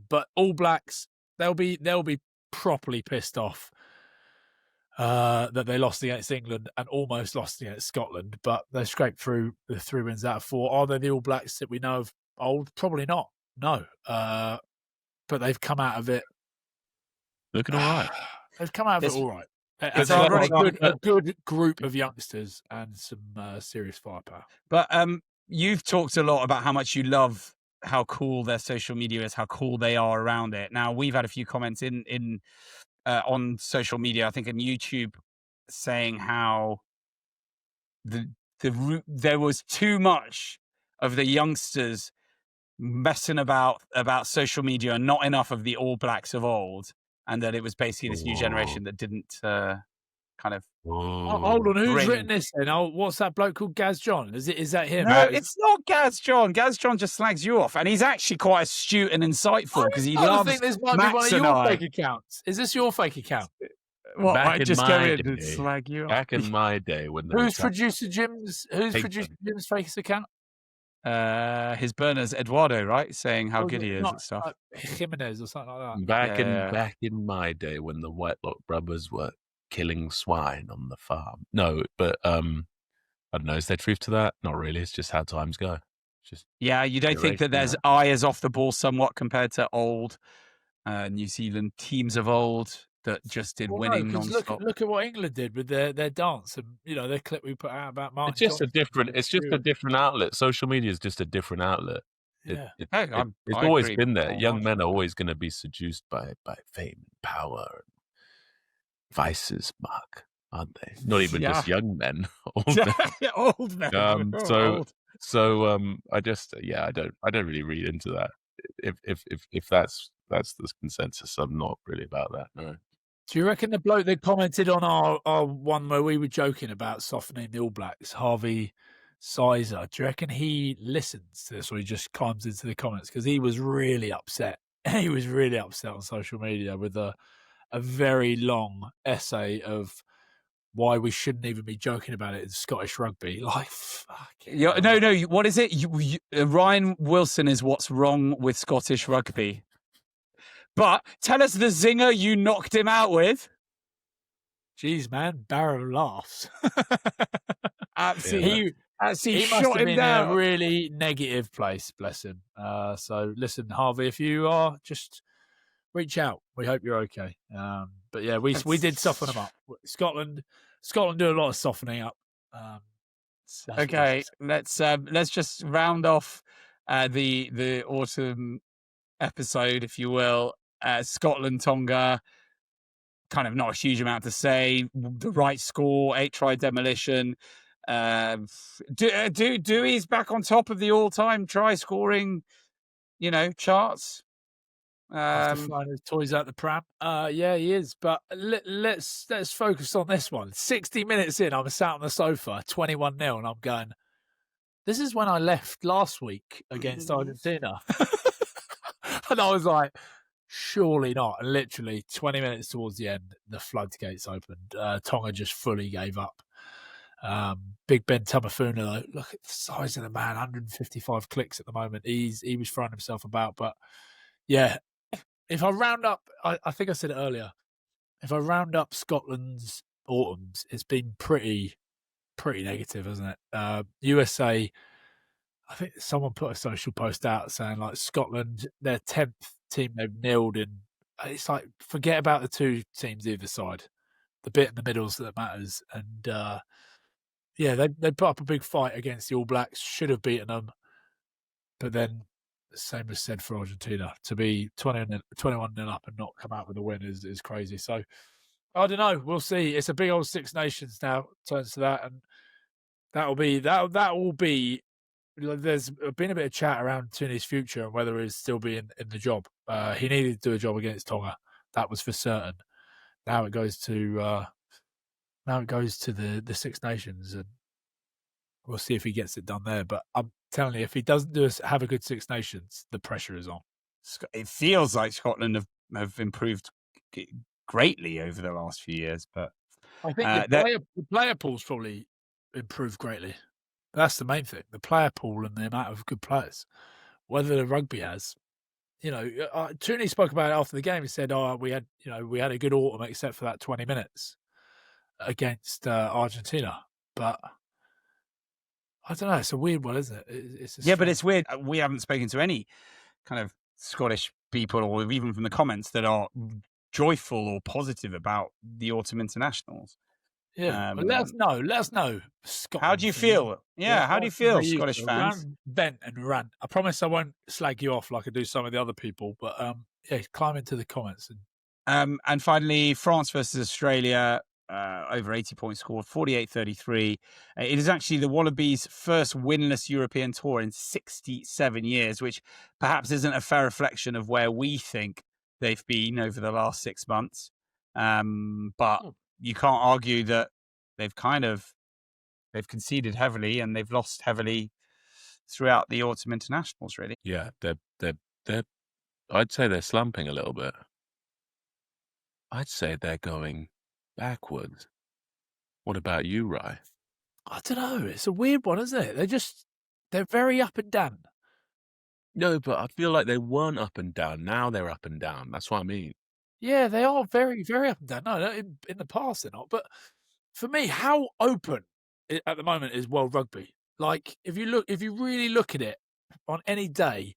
Speaker 3: but All Blacks, they'll be properly pissed off that they lost against England and almost lost against Scotland, but they scraped through the 3 wins out of 4. Are they the All Blacks that we know of old? Probably not. No. But they've come out of it
Speaker 1: looking all right.
Speaker 3: They've come out of it all right.
Speaker 2: It's
Speaker 3: a good group of youngsters and some serious firepower.
Speaker 2: But you've talked a lot about how much you love how cool their social media is, how cool they are around it. Now, we've had a few comments on social media, I think on YouTube, saying how there was too much of the youngsters messing about social media and not enough of the All Blacks of old, and that it was basically this new generation that didn't kind of.
Speaker 3: Hold on, who's written this then? Oh, what's that bloke called? Gaz John? Is that him?
Speaker 2: No, it's not Gaz John. Gaz John just slags you off, and he's actually quite astute and insightful because he loves. I think this might Max
Speaker 3: be one of your fake accounts. Is this your fake account?
Speaker 2: Well, I just go in and slag you off.
Speaker 1: Back in my day, when
Speaker 3: who's producer Jim's fake account?
Speaker 2: His burner's Eduardo, right? Saying how good he is and stuff.
Speaker 3: Jimenez or something like that.
Speaker 1: Back in my day, when the Whitelock brothers were killing swine on the farm. No, but I don't know. Is there truth to that? Not really. It's just how times go.
Speaker 2: You don't think that there's eyes off the ball somewhat compared to old New Zealand teams of old that just did winning non-stop?
Speaker 3: Look at what England did with their dance and their clip we put out about Marc.
Speaker 1: It's just a different outlet. Social media is just a different outlet.
Speaker 3: Yeah.
Speaker 1: It's always been there. Young men are always going to be seduced by fame and power and vices, Marc, aren't they? Not even just young men, old men.
Speaker 2: Old men.
Speaker 1: I don't really read into that. If that's the consensus, I'm not really about that. No.
Speaker 3: Do you reckon the bloke that commented on our one where we were joking about softening the All Blacks, Harvey Sizer, do you reckon he listens to this or he just climbs into the comments? Because he was really upset. He was really upset on social media with a very long essay of why we shouldn't even be joking about it in Scottish rugby. Like,
Speaker 2: no. What is it? Ryan Wilson is what's wrong with Scottish rugby. But tell us the zinger you knocked him out with.
Speaker 3: Jeez, man, Barrow laughs.
Speaker 2: Absolutely.
Speaker 3: He
Speaker 2: shot
Speaker 3: must have
Speaker 2: him
Speaker 3: been
Speaker 2: down.
Speaker 3: in a really negative place, bless him. So listen, Harvey, if you are, just reach out. We hope you're okay. But yeah, we did soften them up. Scotland do a lot of softening up.
Speaker 2: Okay, let's just round off the autumn episode, if you will. Scotland, Tonga, kind of not a huge amount to say. The right score, 8-try demolition. Dewey's back on top of the all-time try scoring, charts.
Speaker 3: After flying his toys out the pram. Yeah, he is. But let's focus on this one. 60 minutes in, I'm sat on the sofa, 21-0, and I'm going, this is when I left last week against Argentina. And I was like, surely not. And literally 20 minutes towards the end, the floodgates opened. Tonga just fully gave up. Big Ben Tamafuna, though, look at the size of the man, 155 clicks at the moment. He was throwing himself about. But yeah, if I round up, I think I said it earlier, if I round up Scotland's autumns, it's been pretty negative, hasn't it? USA, I think someone put a social post out saying like Scotland, their 10th team they've nilled, and it's like forget about the two teams either side. The bit in the middle's that matters. And yeah, they put up a big fight against the All Blacks, should have beaten them. But then the same was said for Argentina. To be 21-0 up and not come out with a win is crazy. So I don't know. We'll see. It's a big old Six Nations now, turns to that, and that will be. There's been a bit of chat around Tooney's future and whether he'll still be in the job. He needed to do a job against Tonga, that was for certain. Now it goes to the Six Nations, and we'll see if he gets it done there. But I'm telling you, if he doesn't have a good Six Nations, the pressure is on.
Speaker 2: It feels like Scotland have improved greatly over the last few years, but
Speaker 3: I think the player pool's probably improved greatly. That's the main thing, the player pool and the amount of good players. Whether the rugby has, Tooney spoke about it after the game. He said, we had a good autumn except for that 20 minutes against Argentina. But I don't know. It's a weird one, isn't it?
Speaker 2: But it's weird. We haven't spoken to any kind of Scottish people, or even from the comments, that are joyful or positive about the autumn internationals.
Speaker 3: Yeah, let us know. Scotland,
Speaker 2: how do you feel? Yeah, how do you feel, Scottish fans?
Speaker 3: Vent and rant. I promise I won't slag you off like I do some of the other people, but climb into the comments.
Speaker 2: And finally, France versus Australia, over 80 points scored, 48-33. It is actually the Wallabies' first winless European tour in 67 years, which perhaps isn't a fair reflection of where we think they've been over the last 6 months. But you can't argue that they've conceded heavily and they've lost heavily throughout the autumn internationals, really.
Speaker 1: Yeah, they're I'd say they're slumping a little bit. I'd say they're going backwards. What about you, Rye?
Speaker 3: I don't know. It's a weird one, isn't it? They're very up and down.
Speaker 1: No, but I feel like they weren't up and down. Now they're up and down. That's what I mean.
Speaker 3: Yeah, they are very, very up and down. No, in the past they're not. But for me, how open at the moment is world rugby? Like, if you really look at it on any day,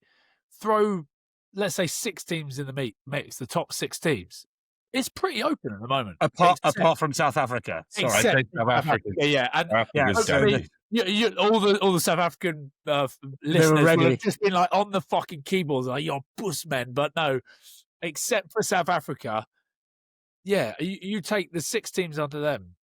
Speaker 3: throw, let's say, 6 teams in the mix, the top 6 teams. It's pretty open at the moment.
Speaker 2: Apart from South Africa.
Speaker 1: Sorry, I say South Africa.
Speaker 3: Yeah. All the South African listeners have just been like on the fucking keyboards, like, you're bussmen. But no, except for South Africa, yeah, you take the 6 teams under them.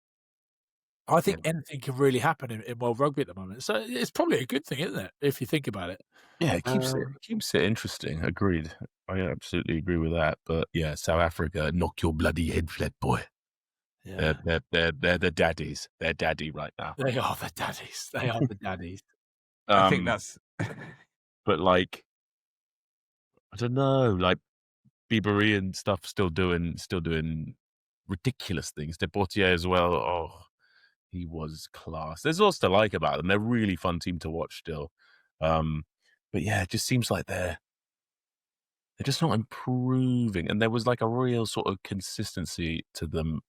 Speaker 3: I think anything can really happen in world rugby at the moment. So it's probably a good thing, isn't it, if you think about it?
Speaker 1: Yeah, it keeps it interesting. Agreed. I absolutely agree with that. But yeah, South Africa, knock your bloody head flat, boy. Yeah. They're the daddies. They're daddy right now.
Speaker 3: They are the daddies. They are the daddies.
Speaker 2: I think that's.
Speaker 1: But like, I don't know, like Biebery and stuff still doing ridiculous things. Deportier as well. Oh, he was class. There's lots to like about them. They're a really fun team to watch still. But yeah, it just seems like they're just not improving. And there was like a real sort of consistency to them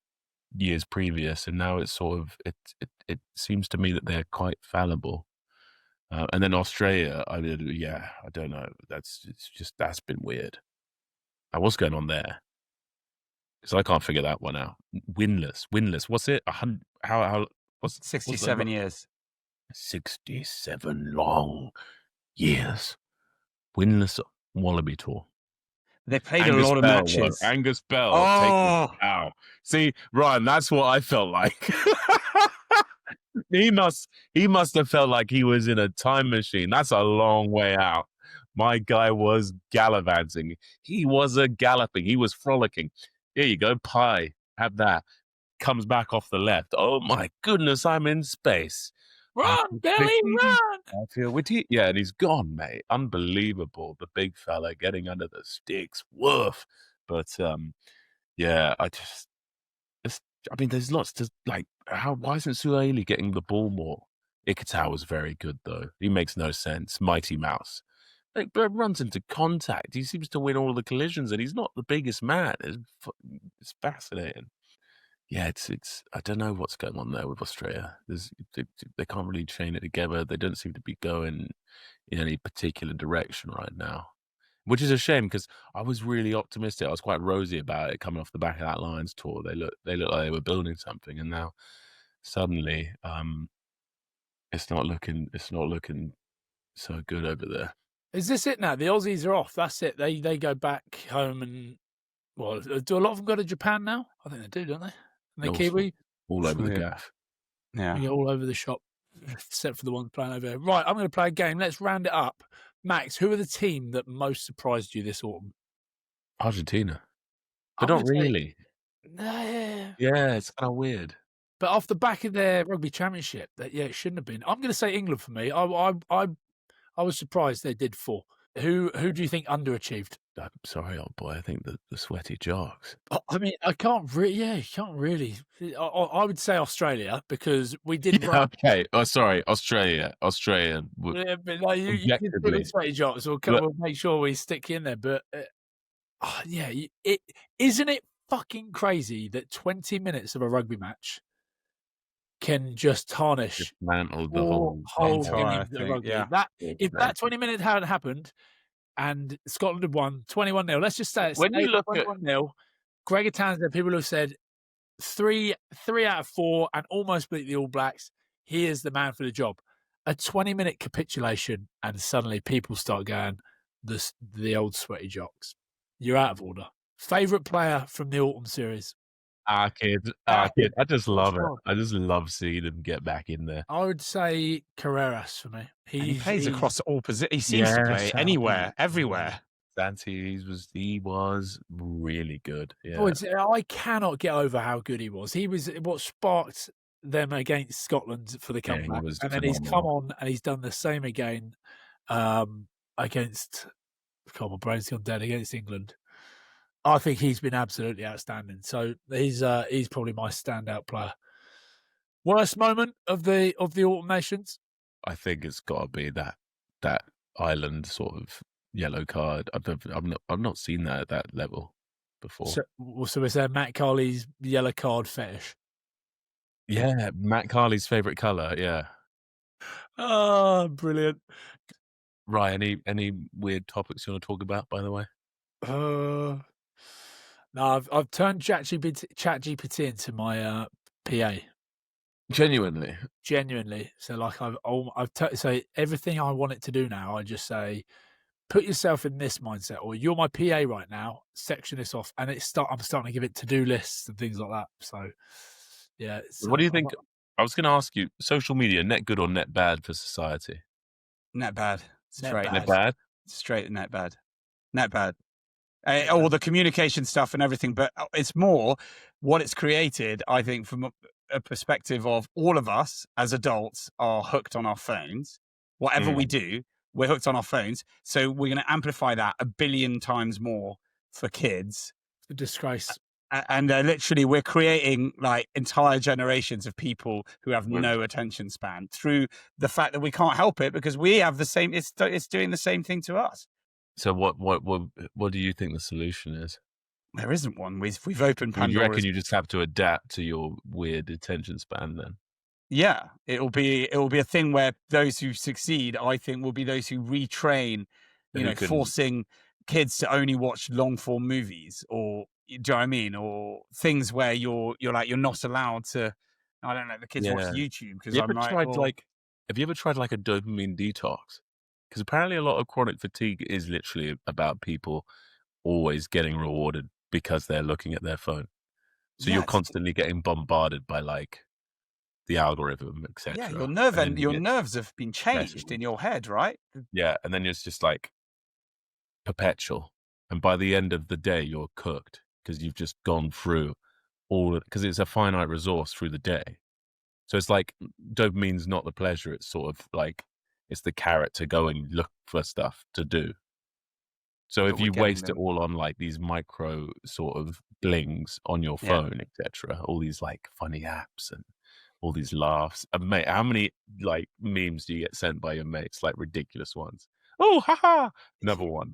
Speaker 1: years previous, and now it's sort of it seems to me that they're quite fallible. And then Australia, I don't know. That's been weird. What's going on there? Because I can't figure that one out. Winless. What's it? 100? How? What's
Speaker 2: 67 years?
Speaker 1: 67 long years. Winless Wallaby tour.
Speaker 2: They played a lot of matches.
Speaker 1: Angus Bell.
Speaker 2: Oh,
Speaker 1: see, Ryan, that's what I felt like. He must have felt like he was in a time machine. That's a long way out. My guy was gallivanting. He was galloping. He was frolicking. Here you go, pie. Have that. Comes back off the left. Oh my goodness, I'm in space.
Speaker 3: Run, Billy, run!
Speaker 1: I feel witty. Yeah, and he's gone, mate. Unbelievable. The big fella getting under the sticks. Woof. But yeah, there's lots to like. Why isn't Suhaili getting the ball more? Ikitau was very good though. He makes no sense. Mighty Mouse. Like, runs into contact. He seems to win all the collisions, and he's not the biggest man. It's fascinating. Yeah, it's. I don't know what's going on there with Australia. They can't really chain it together. They don't seem to be going in any particular direction right now, which is a shame because I was really optimistic. I was quite rosy about it coming off the back of that Lions tour. They look like they were building something, and now suddenly, it's not looking so good over there.
Speaker 3: Is this it now? The Aussies are off. That's it. They go back home and do a lot of them go to Japan now? I think they do, don't they? And they Kiwi
Speaker 1: all over the gaff.
Speaker 3: Yeah, all over the shop, except for the ones playing over there. Right, I'm going to play a game. Let's round it up. Max, who are the team that most surprised you this autumn?
Speaker 1: Argentina, but not really.
Speaker 3: Yeah,
Speaker 1: it's kind of weird.
Speaker 3: But off the back of their rugby championship, it shouldn't have been. I'm going to say England for me. I was surprised they did 4. Who do you think underachieved?
Speaker 1: I'm sorry, old boy. I think the sweaty Jocks.
Speaker 3: I mean, I can't really. Yeah, you can't really. I would say Australia because we did.
Speaker 1: Yeah, okay. Oh, sorry, Australia.
Speaker 3: Yeah, but like you did the sweaty Jocks. We'll make sure we stick you in there. But yeah, isn't it fucking crazy that 20 minutes of a rugby match can just tarnish
Speaker 1: dismantle the whole
Speaker 3: game of rugby? Yeah. If that 20 minutes hadn't happened and Scotland had won 21-0, let's just say it's
Speaker 1: when you look
Speaker 3: 21-0, Gregor Townsend, people have said 3 out of 4 and almost beat the All Blacks. He is the man for the job. A 20-minute capitulation and suddenly people start going, the old sweaty Jocks. You're out of order. Favourite player from the autumn series?
Speaker 1: Kid. I just love it. I just love seeing him get back in there.
Speaker 3: I would say Carreras for me.
Speaker 2: He plays across all positions. He seems to play anywhere, everywhere.
Speaker 1: Santi, he was really good. Yeah.
Speaker 3: Boys, I cannot get over how good he was. He was what sparked them against Scotland for the comeback. And then he's come on and he's done the same again against, God, my brain's gone dead, against England. I think he's been absolutely outstanding. So he's probably my standout player. Worst moment of the autumn nations? I
Speaker 1: think it's got to be that Ireland sort of yellow card. I've not seen that at that level before.
Speaker 3: So is there Matt Carley's yellow card fetish?
Speaker 1: Yeah, Matt Carley's favourite colour. Yeah.
Speaker 3: Oh, brilliant.
Speaker 1: Right. Any weird topics you want to talk about? By the way.
Speaker 3: No, I've turned ChatGPT into my PA.
Speaker 1: Genuinely.
Speaker 3: So like so everything I want it to do now, I just say, put yourself in this mindset, or you're my PA right now. Section this off, and I'm starting to give it to-do lists and things like that. So yeah.
Speaker 1: What do you think? I was going to ask you, social media, net good or net bad for society?
Speaker 2: Net bad. Straight
Speaker 1: net bad.
Speaker 2: Straight net bad. Net bad. All the communication stuff and everything, but it's more what it's created, I think, from a perspective of all of us as adults are hooked on our phones. Whatever we do, we're hooked on our phones. So we're going to amplify that 1 billion times more for kids.
Speaker 3: The disgrace.
Speaker 2: And literally we're creating like entire generations of people who have no attention span through the fact that we can't help it because we have the same, it's doing the same thing to us.
Speaker 1: So what do you think the solution is?
Speaker 2: There isn't one. We've opened Pandora's.
Speaker 1: You reckon you just have to adapt to your weird attention span then?
Speaker 2: Yeah, it'll be a thing where those who succeed, I think, will be those who retrain, forcing kids to only watch long form movies, or do you know what I mean, or things where you're not allowed to. I don't know. The kids watch YouTube because I'm like.
Speaker 1: Have you ever tried like a dopamine detox? Because apparently a lot of chronic fatigue is literally about people always getting rewarded because they're looking at their phone. So you're constantly getting bombarded by like the algorithm, etc.
Speaker 2: Yeah, your nerves have been changed in your head, right?
Speaker 1: Yeah, and then it's just like perpetual. And by the end of the day, you're cooked because you've just gone through because it's a finite resource through the day. So it's like dopamine's not the pleasure. It's sort of like it's the carrot to go and look for stuff to do. So if you waste it all on like these micro sort of blings on your phone, etc., all these like funny apps and all these laughs, mate, how many like memes do you get sent by your mates? Like ridiculous ones. Oh, haha! Another one.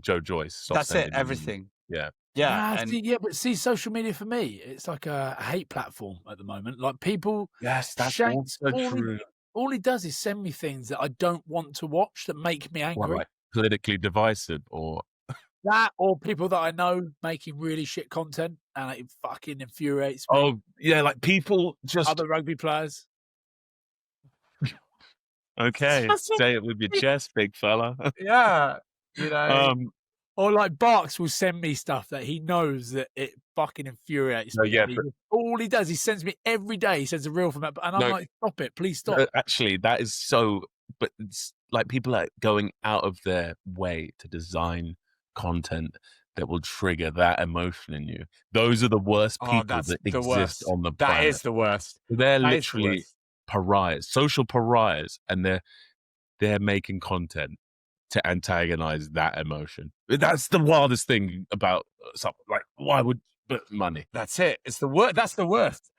Speaker 1: Joe Joyce.
Speaker 2: That's it. Everything.
Speaker 1: Yeah.
Speaker 2: Yeah.
Speaker 3: But see, social media for me, it's like a hate platform at the moment. Like people.
Speaker 1: Yes, that's also true.
Speaker 3: All he does is send me things that I don't want to watch that make me angry.
Speaker 1: What, like politically divisive or
Speaker 3: that, or people that I know making really shit content, and it fucking infuriates me.
Speaker 1: Oh yeah, like people just
Speaker 3: other rugby players.
Speaker 1: Okay, say it with your chest, big fella.
Speaker 3: Yeah, you know. Or like Boks will send me stuff that he knows that it fucking infuriates me.
Speaker 1: Yeah,
Speaker 3: all he does, he sends me every day. He sends a reel from it, and I'm like, stop it, please stop.
Speaker 1: Actually, that is so. But it's like people are going out of their way to design content that will trigger that emotion in you. Those are the worst people that exist on the planet.
Speaker 2: That is the worst.
Speaker 1: They're literally pariahs, social pariahs, and they're making content to antagonize that emotion. That's the wildest thing about something. Like, why would money?
Speaker 2: That's it. It's the worst. That's the worst.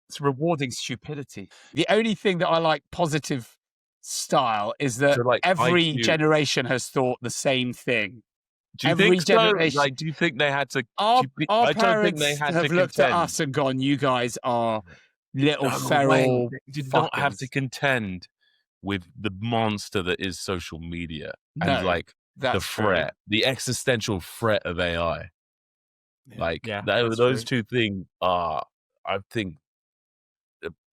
Speaker 2: It's rewarding stupidity. The only thing that I like positive style is that every generation has thought the same thing.
Speaker 1: Do you think so? Like, do you think they had to?
Speaker 2: Our parents have looked at us and gone, "You guys are little feral."
Speaker 1: They did not have to contend with the monster that is social media and like the threat, the existential threat of AI. Like those two things are, I think,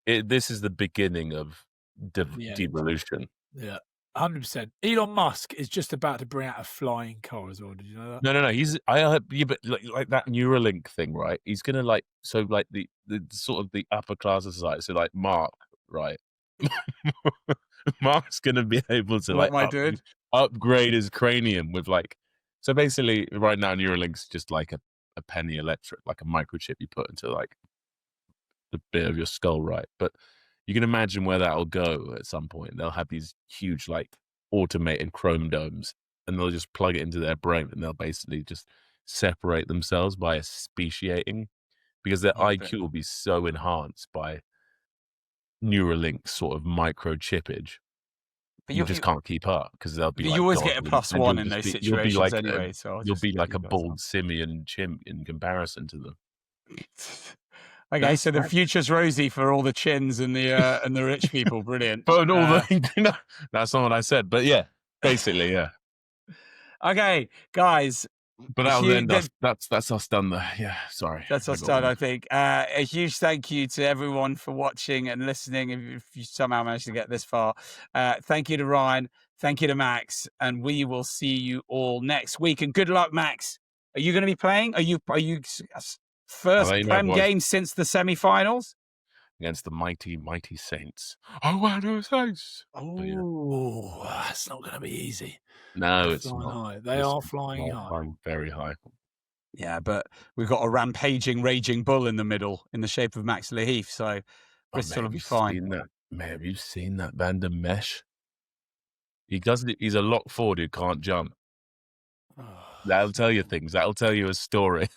Speaker 1: this is the beginning of devolution.
Speaker 3: Yeah, 100%. Elon Musk is just about to bring out a flying car as well. Did you know that?
Speaker 1: No. I heard, but like that Neuralink thing, right? He's gonna the sort of the upper class of society. So like Marc, right? Marc's gonna be able to upgrade his cranium with so basically right now Neuralink's just like a penny electric, like a microchip you put into like the bit of your skull, right? But you can imagine where that'll go at some point. They'll have these huge like automated chrome domes and they'll just plug it into their brain and they'll basically just separate themselves by speciating because their IQ will be so enhanced by Neuralink sort of microchippage. But you just can't keep up because they'll be
Speaker 2: you always get a +1 in those situations anyway. So
Speaker 1: you'll be like a bald simian chimp in comparison to them.
Speaker 2: Okay, so the future's rosy for all the chins and the rich people. Brilliant.
Speaker 1: But that's not what I said. But yeah, basically, yeah.
Speaker 2: Okay, guys.
Speaker 1: But that's us done there. Yeah, sorry.
Speaker 2: That's us done, I think. A huge thank you to everyone for watching and listening. If you somehow managed to get this far, thank you to Ryan. Thank you to Max. And we will see you all next week. And good luck, Max. Are you going to be playing? Are you first Prem game since the semi-finals?
Speaker 1: Against the mighty, mighty Saints. Oh, wow, no Saints.
Speaker 3: Oh, that's not going to be easy.
Speaker 1: No, it's not.
Speaker 3: High. They are flying high.
Speaker 1: Flying very high.
Speaker 2: Yeah, but we've got a rampaging, raging bull in the middle in the shape of Max Laheath, so Bristol will be fine.
Speaker 1: Have you seen that Bandam Mesh? He's a lock forward who can't jump. That'll tell you things. That'll tell you a story.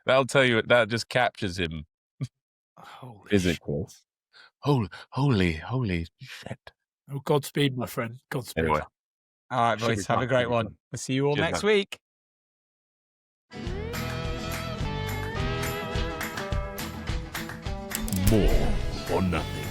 Speaker 1: That just captures him.
Speaker 3: Holy shit.
Speaker 1: Holy shit.
Speaker 3: Oh, Godspeed, my friend. Godspeed.
Speaker 1: Anyway.
Speaker 2: All right, boys. Have a great one. We'll see you all next week.
Speaker 1: More or nothing.